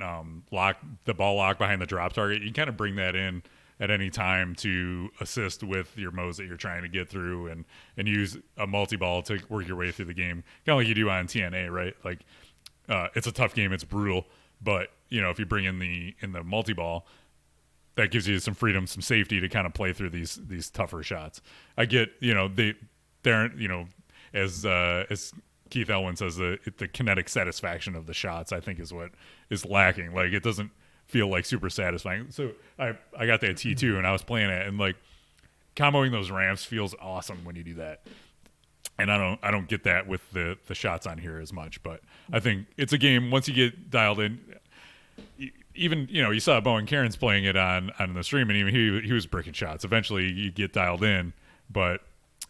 the ball lock behind the drop target. You can kind of bring that in at any time to assist with your modes that you're trying to get through, and use a multi-ball to work your way through the game, kind of like you do on TNA, right? Like it's a tough game, it's brutal, but if you bring in the multi-ball, that gives you some freedom, some safety to kind of play through these tougher shots. I get, they're as Keith Elwin says, the kinetic satisfaction of the shots, I think, is what is lacking. Like, it doesn't feel like super satisfying. So I got that T2 and I was playing it, and like comboing those ramps feels awesome when you do that. And I don't get that with the shots on here as much, but I think it's a game, once you get dialed in, even you saw Bowen Cairns playing it on the stream, and even he was bricking shots. Eventually you get dialed in, but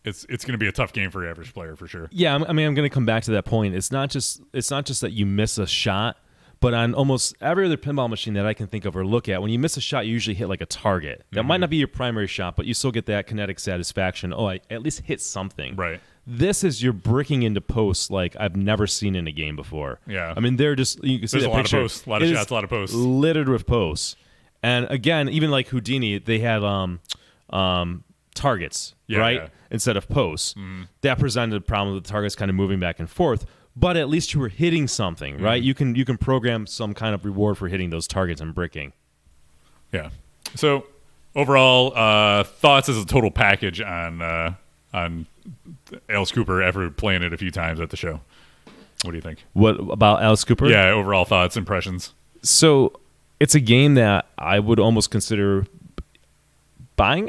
it's going to be a tough game for your average player for sure. Yeah, I'm going to come back to that point. It's not just that you miss a shot, but on almost every other pinball machine that I can think of or look at, when you miss a shot, you usually hit like a target. That might not be your primary shot, but you still get that kinetic satisfaction. Oh, I at least hit something. Right. This is you're bricking into posts like I've never seen in a game before. Yeah. I mean, they're just, you can see There's that a lot picture. of posts, a lot of shots, a lot of posts. Littered with posts. And again, even like Houdini, they had targets, right? Yeah. Instead of posts. That presented a problem with the targets kind of moving back and forth. But at least you were hitting something, right? You can program some kind of reward for hitting those targets and bricking. Yeah. So overall, thoughts as a total package on Alice Cooper after playing it a few times at the show. What do you think? What about Alice Cooper? Yeah, overall thoughts, impressions. So it's a game that I would almost consider buying.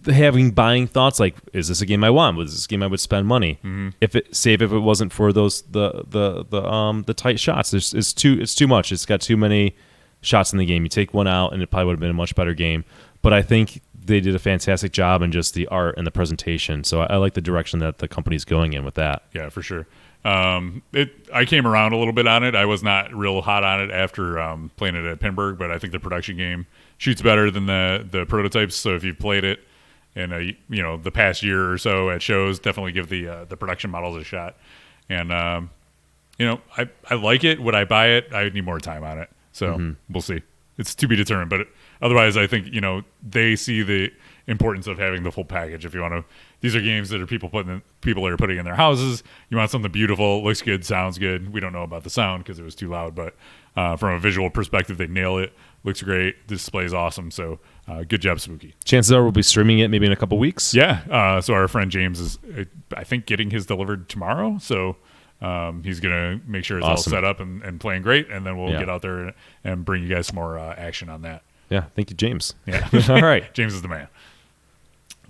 Having buying thoughts like, is this a game I want? Was this a game I would spend money? If it wasn't for those the tight shots, it's too much. It's got too many shots in the game. You take one out, and it probably would have been a much better game. But I think they did a fantastic job in just the art and the presentation. So I like the direction that the company's going in with that. Yeah, for sure. I came around a little bit on it. I was not real hot on it after playing it at Pinburg, but I think the production game shoots better than the prototypes. So if you've played it in the past year or so at shows, definitely give the production models a shot. And I like it. Would I buy it? I would need more time on it. So we'll see. It's to be determined. But otherwise, I think they see the importance of having the full package. If you want to, these are games that are people are putting in their houses. You want something beautiful, looks good, sounds good. We don't know about the sound because it was too loud, but from a visual perspective, they nail it. Looks great. Displays awesome. So good job, Spooky. Chances are we'll be streaming it maybe in a couple weeks. Yeah. So our friend James is, I think, getting his delivered tomorrow. So he's going to make sure it's all set up and playing great, and then we'll get out there and bring you guys some more action on that. Yeah. Thank you, James. Yeah. All right. James is the man.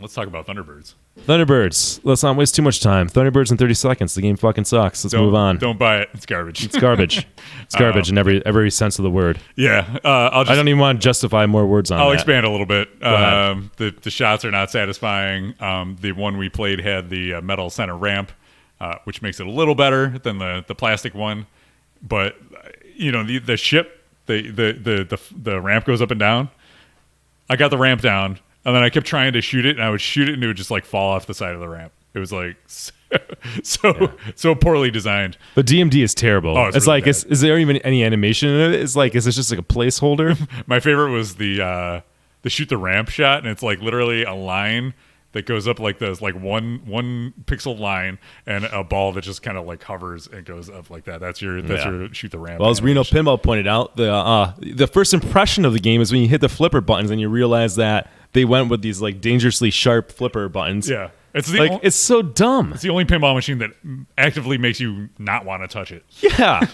Let's talk about Thunderbirds. Thunderbirds. Let's not waste too much time. Thunderbirds in 30 seconds. The game fucking sucks. Let's move on. Don't buy it. It's garbage. It's garbage. It's garbage in every sense of the word. Yeah. I don't even want to justify more words on I'll that. expand a little bit. ahead. The shots are not satisfying. The one we played had the metal center ramp, which makes it a little better than the plastic one. But the ship, the ramp goes up and down. I got the ramp down, and then I kept trying to shoot it, and I would shoot it, and it would just like fall off the side of the ramp. It was like so poorly designed. But DMD is terrible. Oh, it's it's really like, bad. is there even any animation in it? Is this just like a placeholder? My favorite was the shoot the ramp shot, and it's like literally a line that goes up like this, like one pixel line, and a ball that just kind of like hovers and goes up like that. That's your shoot the ramp. Well, as Reno animation. Pinball pointed out, the first impression of the game is when you hit the flipper buttons and you realize that they went with these like dangerously sharp flipper buttons. Yeah, it's It's so dumb. it's the only pinball machine that actively makes you not want to touch it. Yeah.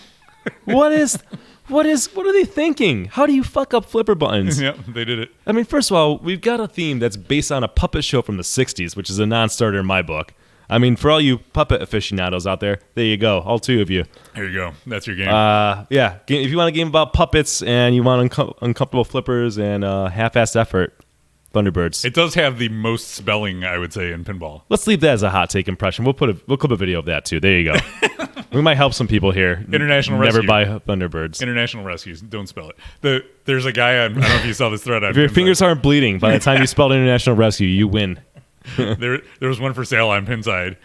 What are they thinking? How do you fuck up flipper buttons? Yep, they did it. I mean, first of all, we've got a theme that's based on a puppet show from the 60s, which is a non-starter in my book. I mean, for all you puppet aficionados out there you go, all two of you. There you go. That's your game. Yeah, if you want a game about puppets and you want uncomfortable flippers and half-assed effort, Thunderbirds. It does have the most spelling, I would say, in pinball. Let's leave that as a hot take impression. We'll clip a video of that too. There you go. We might help some people here. International Never Rescue. buy Thunderbirds. International Rescues. Don't spell it. There's a guy on. I don't know if you saw this thread. On If your Pinside. fingers aren't bleeding by the time you spelled International Rescue, you win. there was one for sale on Pinside,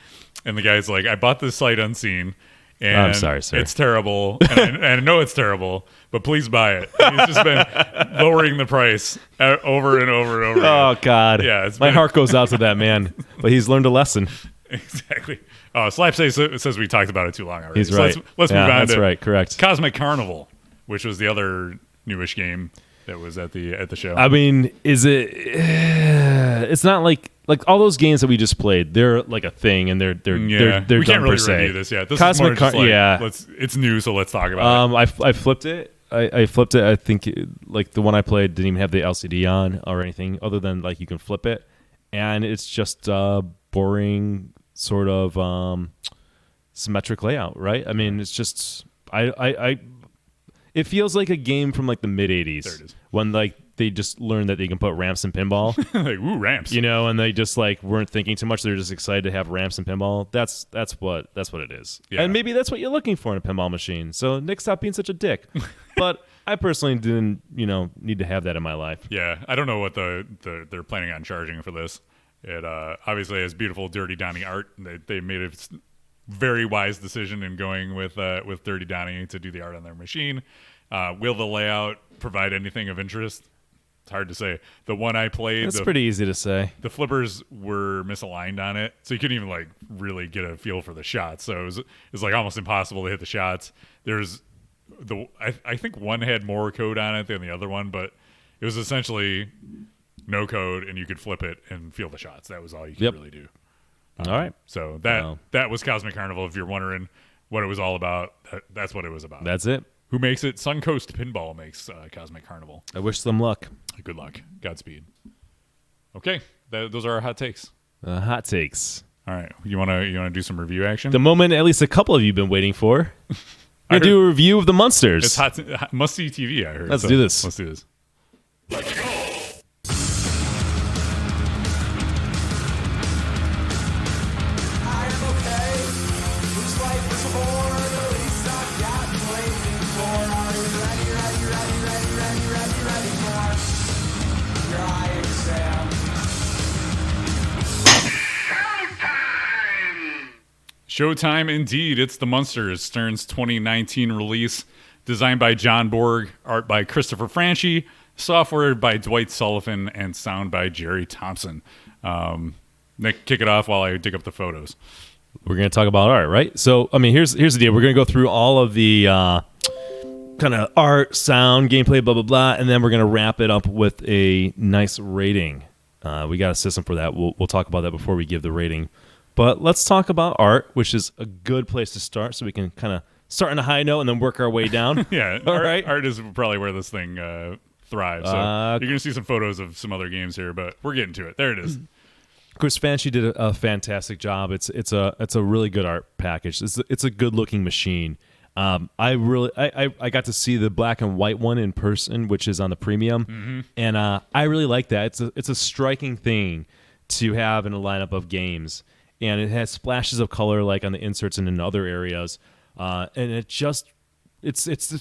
and the guy's like, "I bought this sight unseen, and I'm sorry, sir. it's terrible, and I know it's terrible, but please buy it." And he's just been lowering the price over and over and over. Oh again. God. Yeah, it's my been- heart goes out to that man, but he's learned a lesson. Exactly. Slap says we talked about it too long already. He's So right. Let's Yeah, move on that's to right. Correct. Cosmic Carnival, which was the other newish game that was at the show. I mean, is it? It's not like all those games that we just played. They're like a thing, and they're we done can't really per se. review this yet. This Cosmic is more just like, yeah. it's new, so let's talk about it. I flipped it. I flipped it. I think like the one I played didn't even have the LCD on or anything other than like you can flip it, and it's just boring sort of symmetric layout, right? I mean, it's just it feels like a game from like the mid '80s There it is. when like they just learned that they can put ramps in pinball. Like, ooh, ramps. And they just like weren't thinking too much. They're just excited to have ramps and pinball. That's what it is. Yeah. And maybe that's what you're looking for in a pinball machine. So Nick, stop being such a dick. But I personally didn't, need to have that in my life. Yeah, I don't know what they're planning on charging for this. It obviously has beautiful Dirty Donnie art. They made a very wise decision in going with Dirty Donnie to do the art on their machine. Will the layout provide anything of interest? It's hard to say. The one I played, That's pretty easy to say. the flippers were misaligned on it, so you couldn't even like really get a feel for the shots. So it was like almost impossible to hit the shots. There's I think one had more code on it than the other one, but it was essentially no code, and you could flip it and feel the shots. That was all you could really do. All right. So Wow. that was Cosmic Carnival. If you're wondering what it was all about, that's what it was about. That's it. Who makes it? Suncoast Pinball makes Cosmic Carnival. I wish them luck. Good luck. Godspeed. Okay, those are our hot takes. Hot takes. All right, you wanna do some review action? The moment at least a couple of you have been waiting for. I We're going to do a review of the Munsters. It's hot must see TV. I heard. Let's do this. Let's do this. I am okay. Looks like this more, at least I've got waiting for. Are you ready for your eye exam? Showtime indeed. It's the Munsters, Stern's 2019 release, designed by John Borg, art by Christopher Franchi, software by Dwight Sullivan, and sound by Jerry Thompson. Nick, kick it off while I dig up the photos. We're going to talk about art, right? So, I mean, here's the deal. We're going to go through all of the kind of art, sound, gameplay, blah, blah, blah, and then we're going to wrap it up with a nice rating. We got a system for that. We'll talk about that before we give the rating. But let's talk about art, which is a good place to start so we can kind of start on a high note and then work our way down. Yeah, All right. art is probably where this thing thrives. So you're going to see some photos of some other games here, but we're getting to it. There it is. Chris Fanchi did a fantastic job. It's a really good art package. It's a good looking machine. I got to see the black and white one in person, which is on the premium, and I really like that. It's a striking thing to have in a lineup of games, and it has splashes of color like on the inserts and in other areas, and it's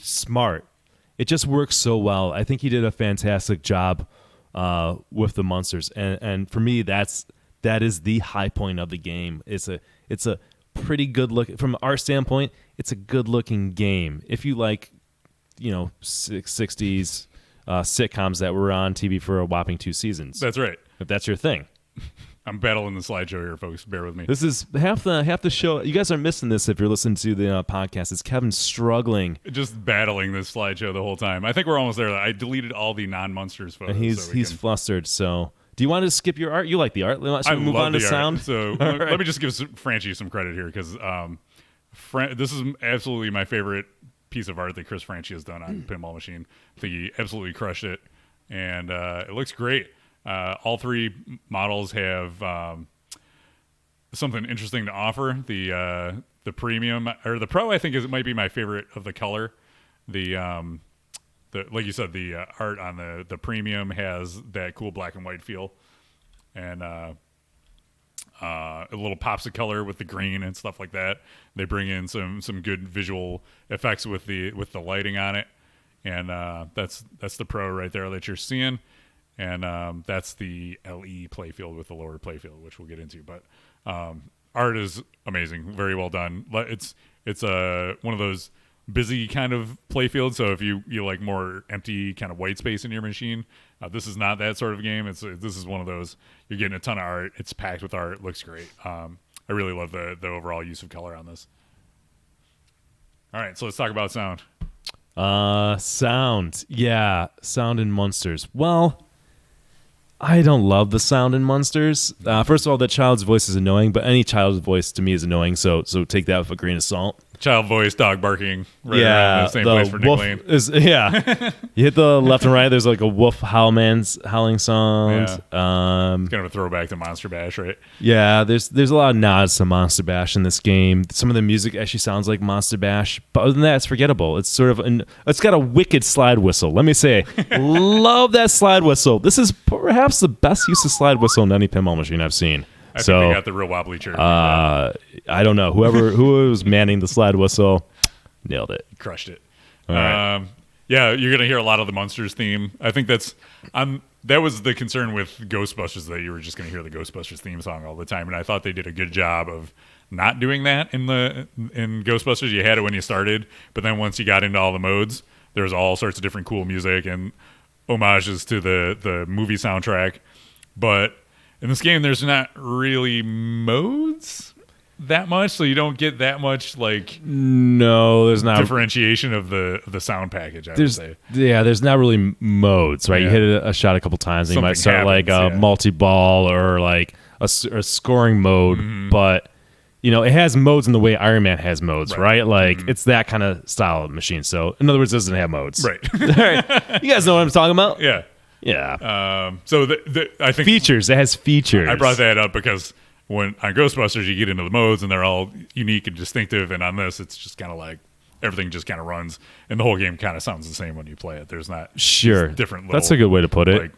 smart. It just works so well. I think he did a fantastic job with the Munsters, and for me that is the high point of the game. It's a pretty good look from an art standpoint. It's a good looking game. If you like, 60s sitcoms that were on TV for a whopping 2 seasons. That's right. If that's your thing. I'm battling the slideshow here, folks. Bear with me. This is half the show. You guys are missing this if you're listening to the podcast. It's Kevin struggling. Just battling this slideshow the whole time. I think we're almost there. I deleted all the non-Munsters photos. And he's flustered, so... Do you want to skip your art? You like the art. Should we move on to sound? So let me just give Franchi some credit here because this is absolutely my favorite piece of art that Chris Franchi has done on Pinball Machine. I think he absolutely crushed it, and it looks great. All 3 models have something interesting to offer. The premium or the Pro, I think, might be my favorite of the color. Like you said, the art on the premium has that cool black and white feel, and a little pops of color with the green and stuff like that. They bring in some good visual effects with the lighting on it, and that's the Pro right there that you're seeing, and that's the LE playfield with the lower playfield, which we'll get into. But art is amazing, very well done. It's one of those busy kind of playfield, so if you like more empty kind of white space in your machine, this is not that sort of game. This is one of those, you're getting a ton of art, it's packed with art, it looks great. I really love the overall use of color on this. All right, so let's talk about sound. Sound in Munsters. Well, I don't love the sound in Munsters. First of all, that child's voice is annoying, but any child's voice to me is annoying, so take that with a grain of salt. Child voice, dog barking, right around the same place for Nick Lane. You hit the left and right, there's like a wolf howling sound. It's kind of a throwback to Monster Bash, right? Yeah, there's a lot of nods to Monster Bash in this game. Some of the music actually sounds like Monster Bash, but other than that, it's forgettable. It's sort of it's got a wicked slide whistle. Let me say, love that slide whistle. This is perhaps the best use of slide whistle in any pinball machine I've seen. I think they got the real wobbly chair. I don't know. Who was manning the slide whistle, nailed it. Crushed it. All right. Yeah, you're going to hear a lot of the Munsters theme. I think that was the concern with Ghostbusters, that you were just going to hear the Ghostbusters theme song all the time, and I thought they did a good job of not doing that in Ghostbusters. You had it when you started, but then once you got into all the modes, there was all sorts of different cool music and homages to the movie soundtrack. But in this game, there's not really modes that much, so you don't get that much there's not differentiation of the sound package. Would say, there's not really modes, right? Yeah. You hit a shot a couple times, and you might start like a multi-ball or like a scoring mode, but it has modes in the way Iron Man has modes, right? Like it's that kind of style of machine. So in other words, it doesn't have modes, right? All right, you guys know what I'm talking about, yeah. Yeah. So I think features. It has features. I brought that up because when on Ghostbusters you get into the modes and they're all unique and distinctive, and on this it's just kind of like everything just kind of runs, and the whole game kind of sounds the same when you play it. There's not different. That's a good way to put it. Like,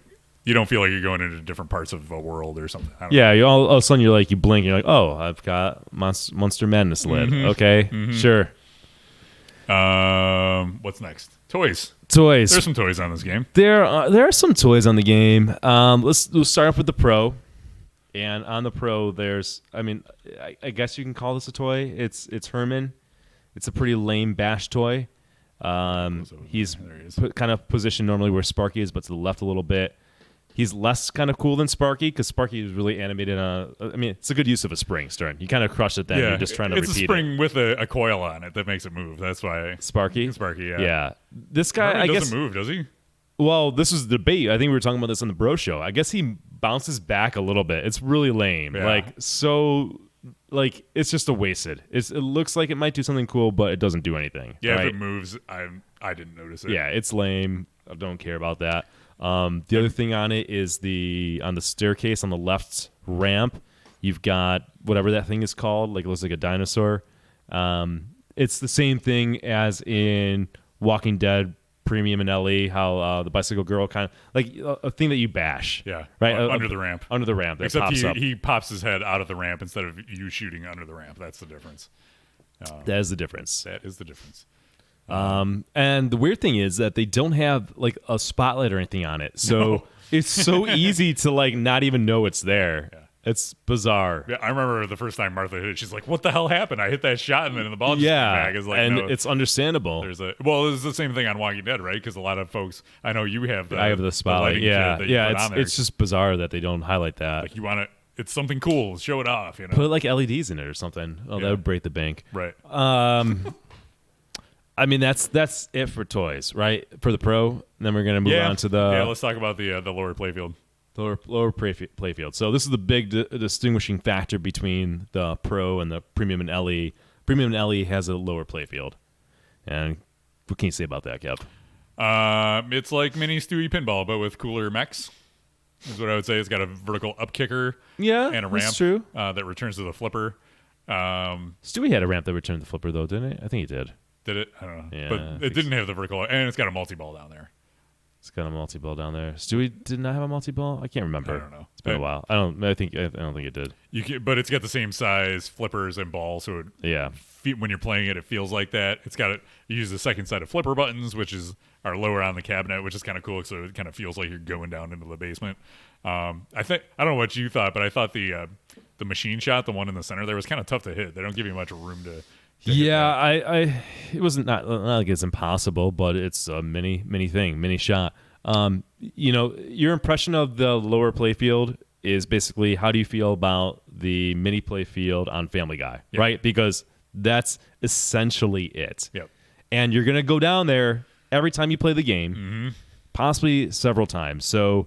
you don't feel like you're going into different parts of a world or something. All of a sudden you blink, and you're like, oh, I've got Monster Madness lid. Okay, sure. What's next? Toys. There's some toys on this game. There are some toys on the game. We'll start off with the Pro, and on the Pro, I guess you can call this a toy. It's Herman. It's a pretty lame bash toy. He's kind of positioned normally where Sparky is, but to the left a little bit. He's less kind of cool than Sparky, because Sparky is really animated on it's a good use of a spring, Stern. You kind of crush it then. You're just trying to repeat it. It's a spring with a coil on it that makes it move. That's why. Sparky, yeah. Yeah. This guy, Herman doesn't move, does he? Well, this was the debate. I think we were talking about this on the Bro Show. I guess he bounces back a little bit. It's really lame. Yeah. It's just a wasted. It looks like it might do something cool, but it doesn't do anything. Yeah, right? if it moves, I didn't notice it. Yeah, it's lame. I don't care about that. The other thing on it is on the staircase on the left ramp, you've got whatever that thing is called. Like it looks like a dinosaur. It's the same thing as in Walking Dead Premium and LE, how the bicycle girl kind of like a thing that you bash. Yeah. Right. Under the ramp. Under the ramp. That Except pops up. he pops his head out of the ramp instead of you shooting under the ramp. That's the difference. That is the difference. That is the difference. And the weird thing is that they don't have like a spotlight or anything on it. So it's so easy to like not even know it's there. Yeah. It's bizarre. Yeah, I remember the first time Martha hit it. She's like, "What the hell happened? I hit that shot and then the ball just came back." It's like, and no, it's understandable. it's the same thing on Walking Dead, right? Because a lot of folks, I know you have I have the spotlight. lighting Yeah, kit that you put on there. It's just bizarre that they don't highlight that. like you want it. It's something cool. Show it off. You know, Put like LEDs in it or something. Oh, Yeah. that would break the bank. right? I mean, that's it for toys, right? For the Pro. And then we're gonna move on to Let's talk about the lower playfield. lower playfield. So this is the big distinguishing factor between the Pro and the Premium and LE. Premium and LE has a lower playfield. And what can you say about that, Kev? It's like mini Stewie Pinball, but with cooler mechs. Is what I would say. It's got a vertical up kicker, Yeah, and a that's ramp true. That returns to the flipper. Stewie had a ramp that returned the flipper, though, didn't it? I think he did. Did it? I don't know. Yeah, I But it think didn't have the vertical, and it's got a multi-ball down there. It's got a multi-ball down there. Stewie did not have a multi-ball? I can't remember. I don't know. It's been a while. I don't think it did. But it's got the same size flippers and balls, so Yeah. when you're playing it, it feels like that. It's got you use the second set of flipper buttons, which are lower on the cabinet, which is kind of cool, so it kind of feels like you're going down into the basement. I don't know what you thought, but I thought the machine shot, the one in the center there, was kind of tough to hit. They don't give you much room to. Yeah, it wasn't not like it's impossible, but it's a mini shot. Your impression of the lower playfield is basically how do you feel about the mini playfield on Family Guy, Yep. right? Because that's essentially it. Yep. And you're gonna go down there every time you play the game, possibly several times. So,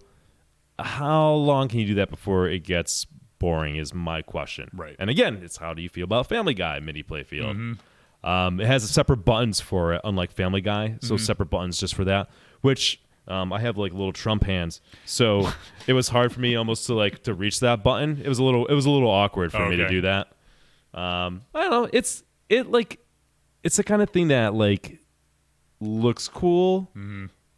how long can you do that before it gets boring? Is my question. Right. And again, it's how do you feel about Family Guy mini playfield? It has separate buttons for it, unlike Family Guy. So separate buttons just for that. Which I have like little Trump hands, so it was hard for me almost to reach that button. It was a little awkward for me to do that. I don't know. It's the kind of thing that like looks cool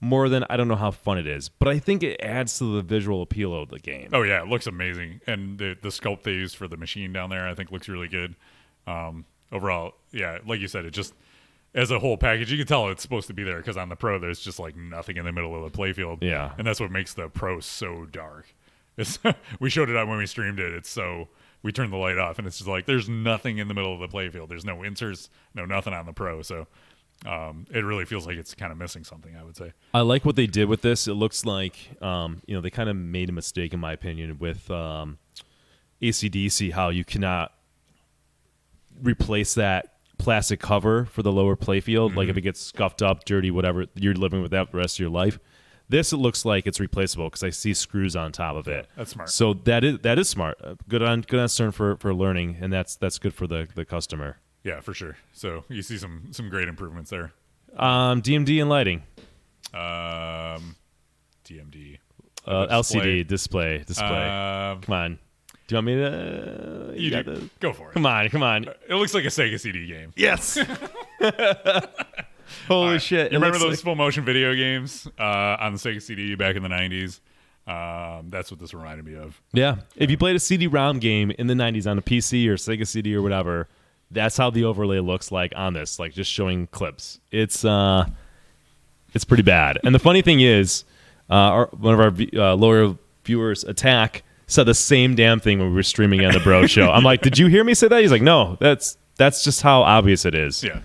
more than I don't know how fun it is, but I think it adds to the visual appeal of the game. Oh yeah, it looks amazing, and the sculpt they use for the machine down there, I think, looks really good. Overall, yeah, like you said, it just as a whole package, you can tell it's supposed to be there because on the Pro, there's just like nothing in the middle of the playfield. Yeah, and that's what makes the Pro so dark. We showed it out when we streamed it. We turned the light off, and it's just like there's nothing in the middle of the playfield. There's no inserts, no nothing on the Pro. So it really feels like it's kind of missing something, I would say. I like what they did with this. It looks like they kind of made a mistake, in my opinion, with AC/DC. How you cannot replace that plastic cover for the lower playfield. Like if it gets scuffed up, dirty, whatever, you're living with that for the rest of your life. This, it looks like it's replaceable because I see screws on top of it. That's smart. So that is smart. Good on CERN for learning, and that's good for the customer. Yeah, for sure. So you see some great improvements there. DMD and lighting. DMD. LCD display. Come on. Do you want me to? You got do. this? Go for it. Come on. It looks like a Sega CD game. Yes. Holy shit! You remember those full motion video games on the Sega CD back in the 90s? That's what this reminded me of. Yeah. If you played a CD-ROM game in the 90s on a PC or Sega CD or whatever, that's how the overlay looks like on this, like just showing clips. It's pretty bad. And the funny thing is, one of our lower viewers, Attack, said the same damn thing when we were streaming on the Bro Show. I'm like, did you hear me say that? He's like, no, that's just how obvious it is. Yeah.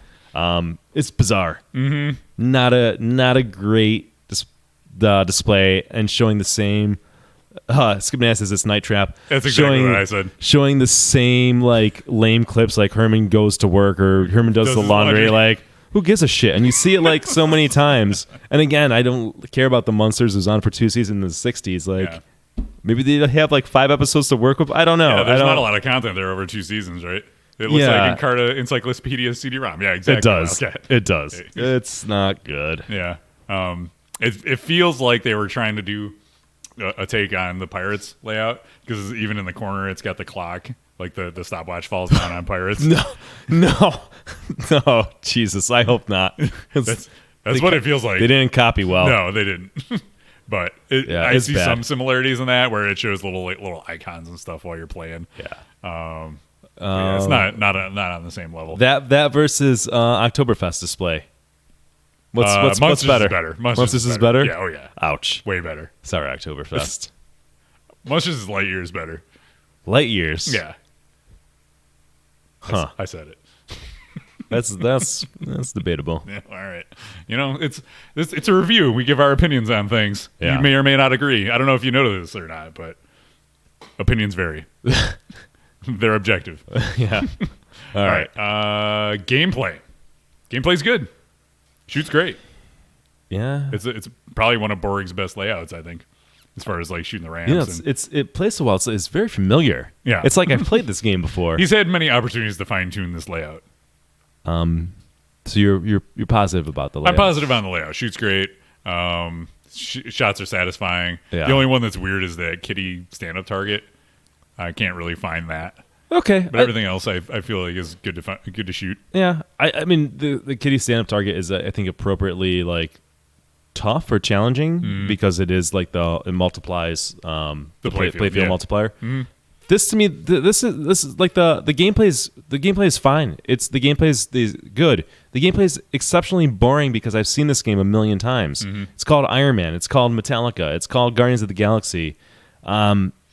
It's bizarre. Mm-hmm. Not a great display, and showing the same. Skip Nass says it's Night Trap. That's exactly what I said. Showing the same like lame clips, like Herman goes to work or Herman does the laundry. Like, who gives a shit? And you see it like so many times. And again, I don't care about the Munsters. It was on for 2 seasons in the 60s. Like, maybe they have like 5 episodes to work with. I don't know. Yeah, there's not a lot of content there over 2 seasons, right? It looks like Encarta Encyclopedia CD-ROM. Yeah, exactly. It does. It does. It's not good. Yeah. It feels like they were trying to do a take on the Pirates layout, because even in the corner it's got the clock, like the stopwatch falls down on Pirates. No, Jesus, I hope not. That's what it feels like. They didn't copy well. No, they didn't. But I it's see bad. some similarities in that, where it shows little icons and stuff while you're playing. Yeah. Yeah, it's not on the same level. That versus Oktoberfest display. What's Munsters better? Is better. Munsters is better? Yeah, oh yeah. Ouch. Way better. Sorry, Oktoberfest. Munsters is light years better. Light years. Yeah. Huh. I said it. That's debatable. Yeah, all right. It's a review. We give our opinions on things. Yeah. You may or may not agree. I don't know if you know this or not, but opinions vary. They're objective. Yeah. All right. Gameplay. Gameplay's good. Shoot's great. Yeah. It's probably one of Borg's best layouts, I think, as far as like shooting the rams. It plays so well. It's very familiar. Yeah. It's like I've played this game before. He's had many opportunities to fine tune this layout. So you're positive about the layout. I'm positive on the layout. Shoot's great. Shots are satisfying. Yeah. The only one that's weird is that kitty stand-up target. I can't really find that. Okay. But everything else I feel like is good to shoot. Yeah. I mean the kitty stand up target is I think appropriately like tough or challenging because it is like it multiplies the playfield multiplier. This to me this is like the gameplay is fine. The gameplay is good. The gameplay is exceptionally boring because I've seen this game a million times. It's called Iron Man. It's called Metallica. It's called Guardians of the Galaxy.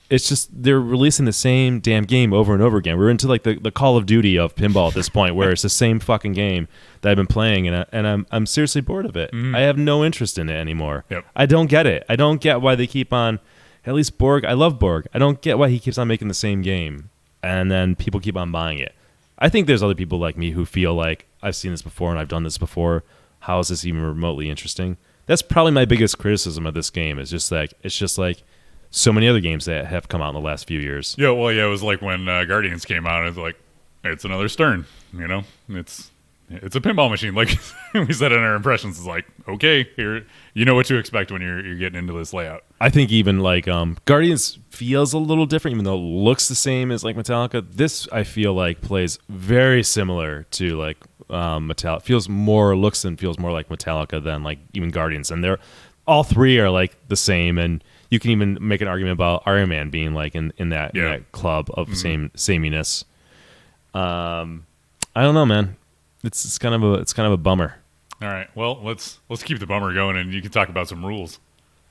It's just they're releasing the same damn game over and over again. We're into like the Call of Duty of pinball at this point, where it's the same fucking game that I've been playing, and I'm seriously bored of it. I have no interest in it anymore. Yep. I don't get it. I don't get why they keep on. At least Borg, I love Borg. I don't get why he keeps on making the same game, and then people keep on buying it. I think there's other people like me who feel like I've seen this before and I've done this before. How is this even remotely interesting? That's probably my biggest criticism of this game. It's just like so many other games that have come out in the last few years. Yeah, well, yeah, it was like when Guardians came out. It's like it's another Stern. It's a pinball machine. Like we said in our impressions, it's like okay, here you know what to expect when you're getting into this layout. I think even like Guardians feels a little different, even though it looks the same as like Metallica. This I feel like plays very similar to like Metallica. Looks and feels more like Metallica than like even Guardians, and they're all three are like the same. And you can even make an argument about Iron Man being like in that club of sameness. I don't know, man. It's kind of a bummer. All right, well let's keep the bummer going, and you can talk about some rules.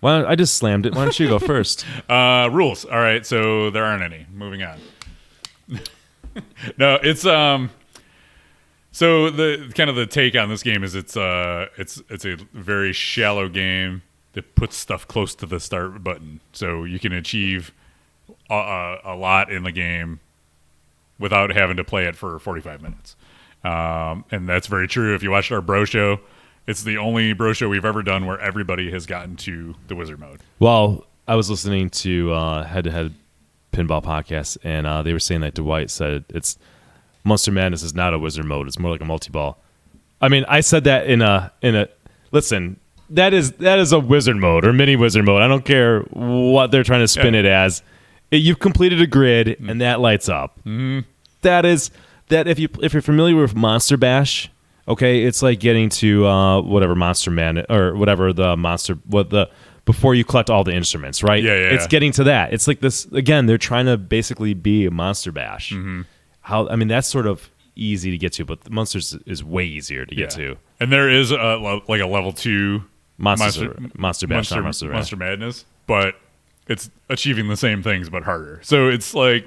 Why don't I just slammed it? Why don't you go first? Rules. All right, so there aren't any. Moving on. No, it's So the kind of the take on this game is it's a very shallow game that puts stuff close to the start button, so you can achieve a lot in the game without having to play it for 45 minutes. And that's very true. If you watched our bro show, it's the only bro show we've ever done where everybody has gotten to the wizard mode. Well, I was listening to Head to Head Pinball podcast, and they were saying that Dwight said it's Monster Madness is not a wizard mode; it's more like a multi-ball. I mean, I said that in a listen. That is a wizard mode or mini wizard mode. I don't care what they're trying to spin it as. You've completed a grid, and that lights up. That is that if you're familiar with Monster Bash. Okay, it's like getting to whatever Monster Man or whatever before you collect all the instruments, right? Yeah. It's getting to that. It's like this again. They're trying to basically be a Monster Bash. That's sort of easy to get to, but the Munsters is way easier to get to. And there is a level 2 Monster Bash, not Monster Bash. Monster Madness, but it's achieving the same things but harder. So it's like.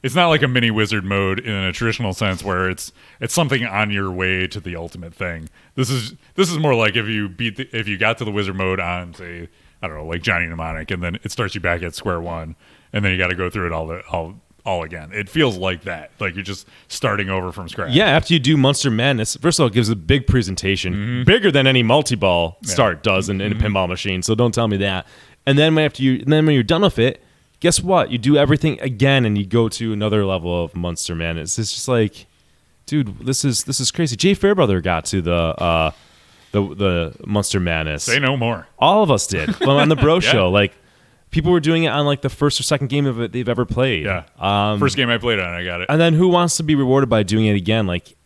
It's not like a mini wizard mode in a traditional sense where it's something on your way to the ultimate thing. This is more like if you got to the wizard mode on, say, I don't know, like Johnny Mnemonic, and then it starts you back at square one, and then you got to go through it all again. It feels like that, like you're just starting over from scratch. Yeah, after you do Monster Madness, first of all, it gives a big presentation, bigger than any multi-ball start does in a pinball machine. So don't tell me that. And then when you're done with it. Guess what? You do everything again, and you go to another level of Monster Madness. It's just like, dude, this is crazy. Jay Fairbrother got to the the Munster Madness. Say no more. All of us did. Well, on the Bro Show, like people were doing it on like the first or second game of it they've ever played. Yeah. First game I played on, I got it. And then who wants to be rewarded by doing it again? Like,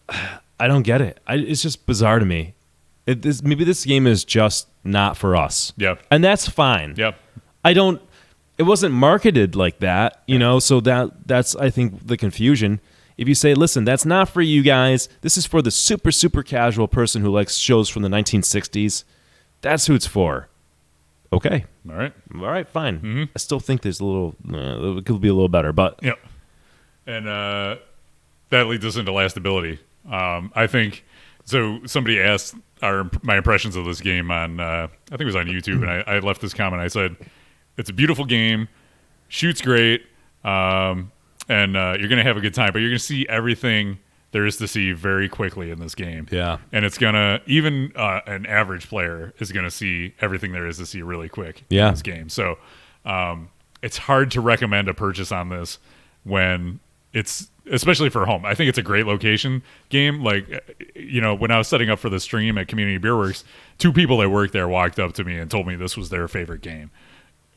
I don't get it. It's just bizarre to me. Maybe this game is just not for us. Yep. And that's fine. Yep. It wasn't marketed like that, so that's, I think, the confusion. If you say, listen, that's not for you guys. This is for the super, super casual person who likes shows from the 1960s. That's who it's for. Okay. All right, fine. Mm-hmm. I still think there's it could be a little better, but. Yep. And that leads us into lastability. I think, so somebody asked my impressions of this game on, I think it was on YouTube, and I left this comment. I said, it's a beautiful game, shoots great, and you're going to have a good time, but you're going to see everything there is to see very quickly in this game. Yeah. And it's going to, even an average player is going to see everything there is to see really quick in this game. So it's hard to recommend a purchase on this when it's, especially for home. I think it's a great location game. Like, when I was setting up for the stream at Community Beer Works, 2 people that worked there walked up to me and told me this was their favorite game.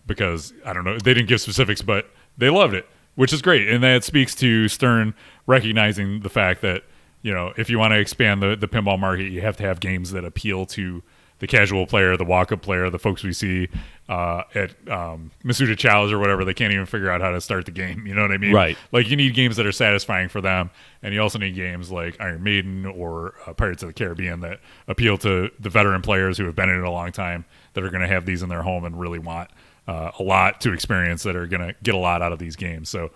Because, I don't know, they didn't give specifics, but they loved it, which is great. And that speaks to Stern recognizing the fact that, if you want to expand the pinball market, you have to have games that appeal to the casual player, the walk-up player, the folks we see at Masuda Challenge or whatever. They can't even figure out how to start the game. You know what I mean? Right. Like, you need games that are satisfying for them, and you also need games like Iron Maiden or Pirates of the Caribbean that appeal to the veteran players who have been in it a long time, that are going to have these in their home and really want a lot to experience, that are going to get a lot out of these games. So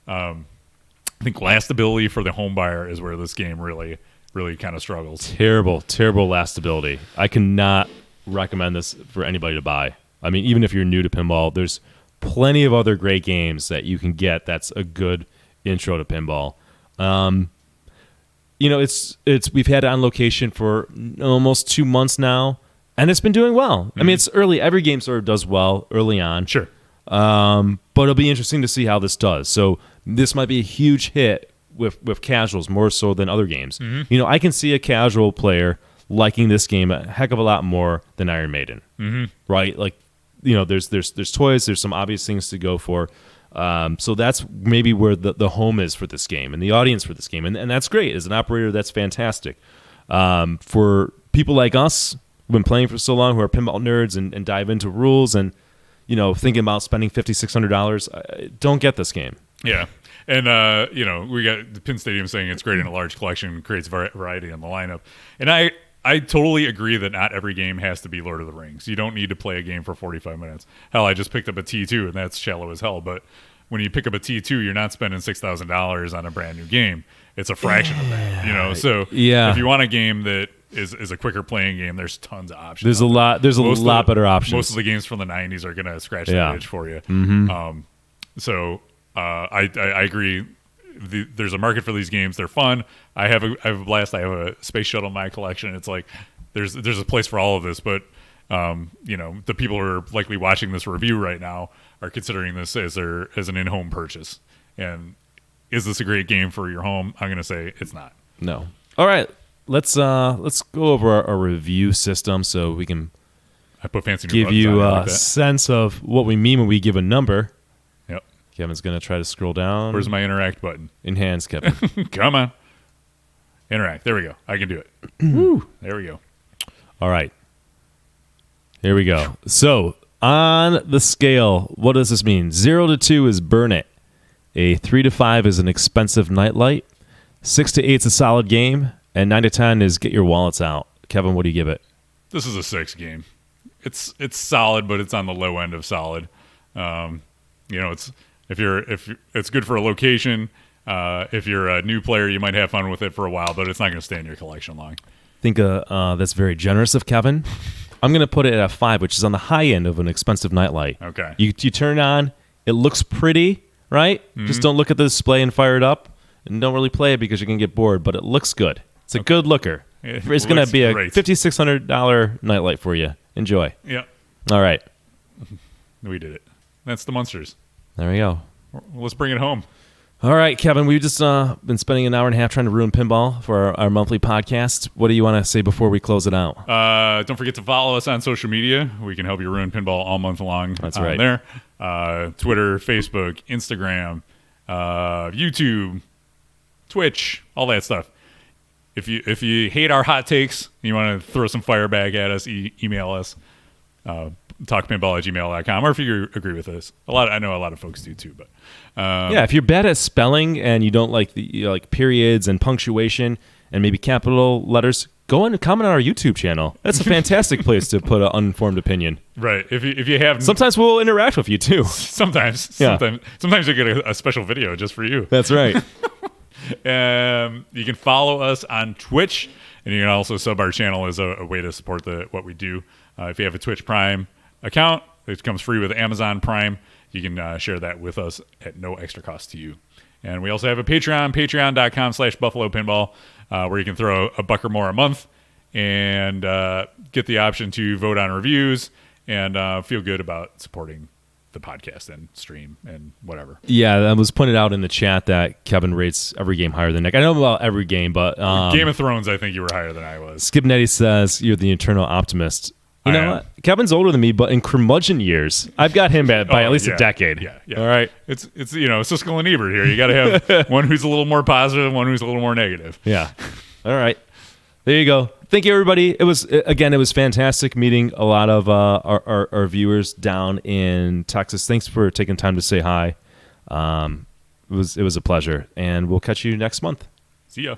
I think lastability for the home buyer is where this game really, really kind of struggles. Terrible lastability. I cannot recommend this for anybody to buy. I mean, even if you're new to pinball, there's plenty of other great games that you can get that's a good intro to pinball. It's we've had it on location for almost 2 months now. And it's been doing well. Mm-hmm. I mean, it's early. Every game sort of does well early on. Sure. But it'll be interesting to see how this does. So this might be a huge hit with casuals, more so than other games. Mm-hmm. I can see a casual player liking this game a heck of a lot more than Iron Maiden. Mm-hmm. Right? Like, there's toys. There's some obvious things to go for. So that's maybe where the home is for this game and the audience for this game. And that's great. As an operator, that's fantastic. For people like us, who've been playing for so long, who are pinball nerds and dive into rules and, thinking about spending $5,600, don't get this game. Yeah. And, we got the Pin Stadium saying it's great in a large collection, creates variety in the lineup. And I totally agree that not every game has to be Lord of the Rings. You don't need to play a game for 45 minutes. Hell, I just picked up a T2, and that's shallow as hell. But when you pick up a T2, you're not spending $6,000 on a brand new game. It's a fraction of that, So if you want a game that is a quicker playing game, the's tons of options. There's a lot better options. Most of the games from the 90s are going to scratch that itch for you. Mm-hmm. I agree. There's a market for these games. They're fun. I have a blast. I have a space shuttle in my collection. It's like there's a place for all of this, but the people who are likely watching this review right now are considering this as an in-home purchase. And is this a great game for your home? I'm going to say it's not. No. All right. Let's go over our review system so we can I put fancy new give you a a sense of what we mean when we give a number. Yep. Kevin's going to try to scroll down. Where's my interact button? Enhance, Kevin. Come on. Interact. There we go. I can do it. Woo. There we go. All right. Here we go. So on the scale, what does this mean? 0 to 2 is burn it. A 3 to 5 is an expensive nightlight. 6 to 8 is a solid game. And 9 to 10 is get your wallets out. Kevin, what do you give it? This is a 6 game. It's solid, but it's on the low end of solid. It's it's good for a location. If you're a new player, you might have fun with it for a while, but it's not going to stay in your collection long. I think that's very generous of Kevin. I'm going to put it at a 5, which is on the high end of an expensive nightlight. Okay. You turn it on, it looks pretty, right? Mm-hmm. Just don't look at the display and fire it up, and don't really play it because you're going to get bored, but it looks good. It's a good looker. It's going to be a $5,600 nightlight for you. Enjoy. Yeah. All right. We did it. That's the Munsters. There we go. Let's bring it home. All right, Kevin, we've just been spending an hour and a half trying to ruin pinball for our monthly podcast. What do you want to say before we close it out? Don't forget to follow us on social media. We can help you ruin pinball all month long. That's right. There. Twitter, Facebook, Instagram, YouTube, Twitch, all that stuff. If you hate our hot takes, you want to throw some fire back at us, email us. talkpinball@gmail.com, or if you agree with us. I know a lot of folks do too, but if you're bad at spelling and you don't like the periods and punctuation and maybe capital letters, go and comment on our YouTube channel. That's a fantastic place to put an uninformed opinion. Right. If you have sometimes we'll interact with you too. Sometimes you get a special video just for you. That's right. You can follow us on Twitch, and you can also sub our channel as a way to support what we do. If you have a Twitch Prime account, it comes free with Amazon Prime. You can share that with us at no extra cost to you. And we also have a Patreon, patreon.com/Buffalo Pinball, where you can throw a buck or more a month and get the option to vote on reviews and feel good about supporting the podcast and stream and whatever. Yeah, that was pointed out in the chat that Kevin rates every game higher than Nick. I know about every game, but Game of Thrones, I think you were higher than I was. Skipnetti says you're the eternal optimist. You know what? Kevin's older than me, but in curmudgeon years, I've got him by at least a decade. Yeah. All right. It's Siskel and Ebert here. You got to have one who's a little more positive and one who's a little more negative. Yeah. All right. There you go. Thank you, everybody. It was fantastic meeting a lot of our viewers down in Texas. Thanks for taking time to say hi. It was a pleasure, and we'll catch you next month. See ya.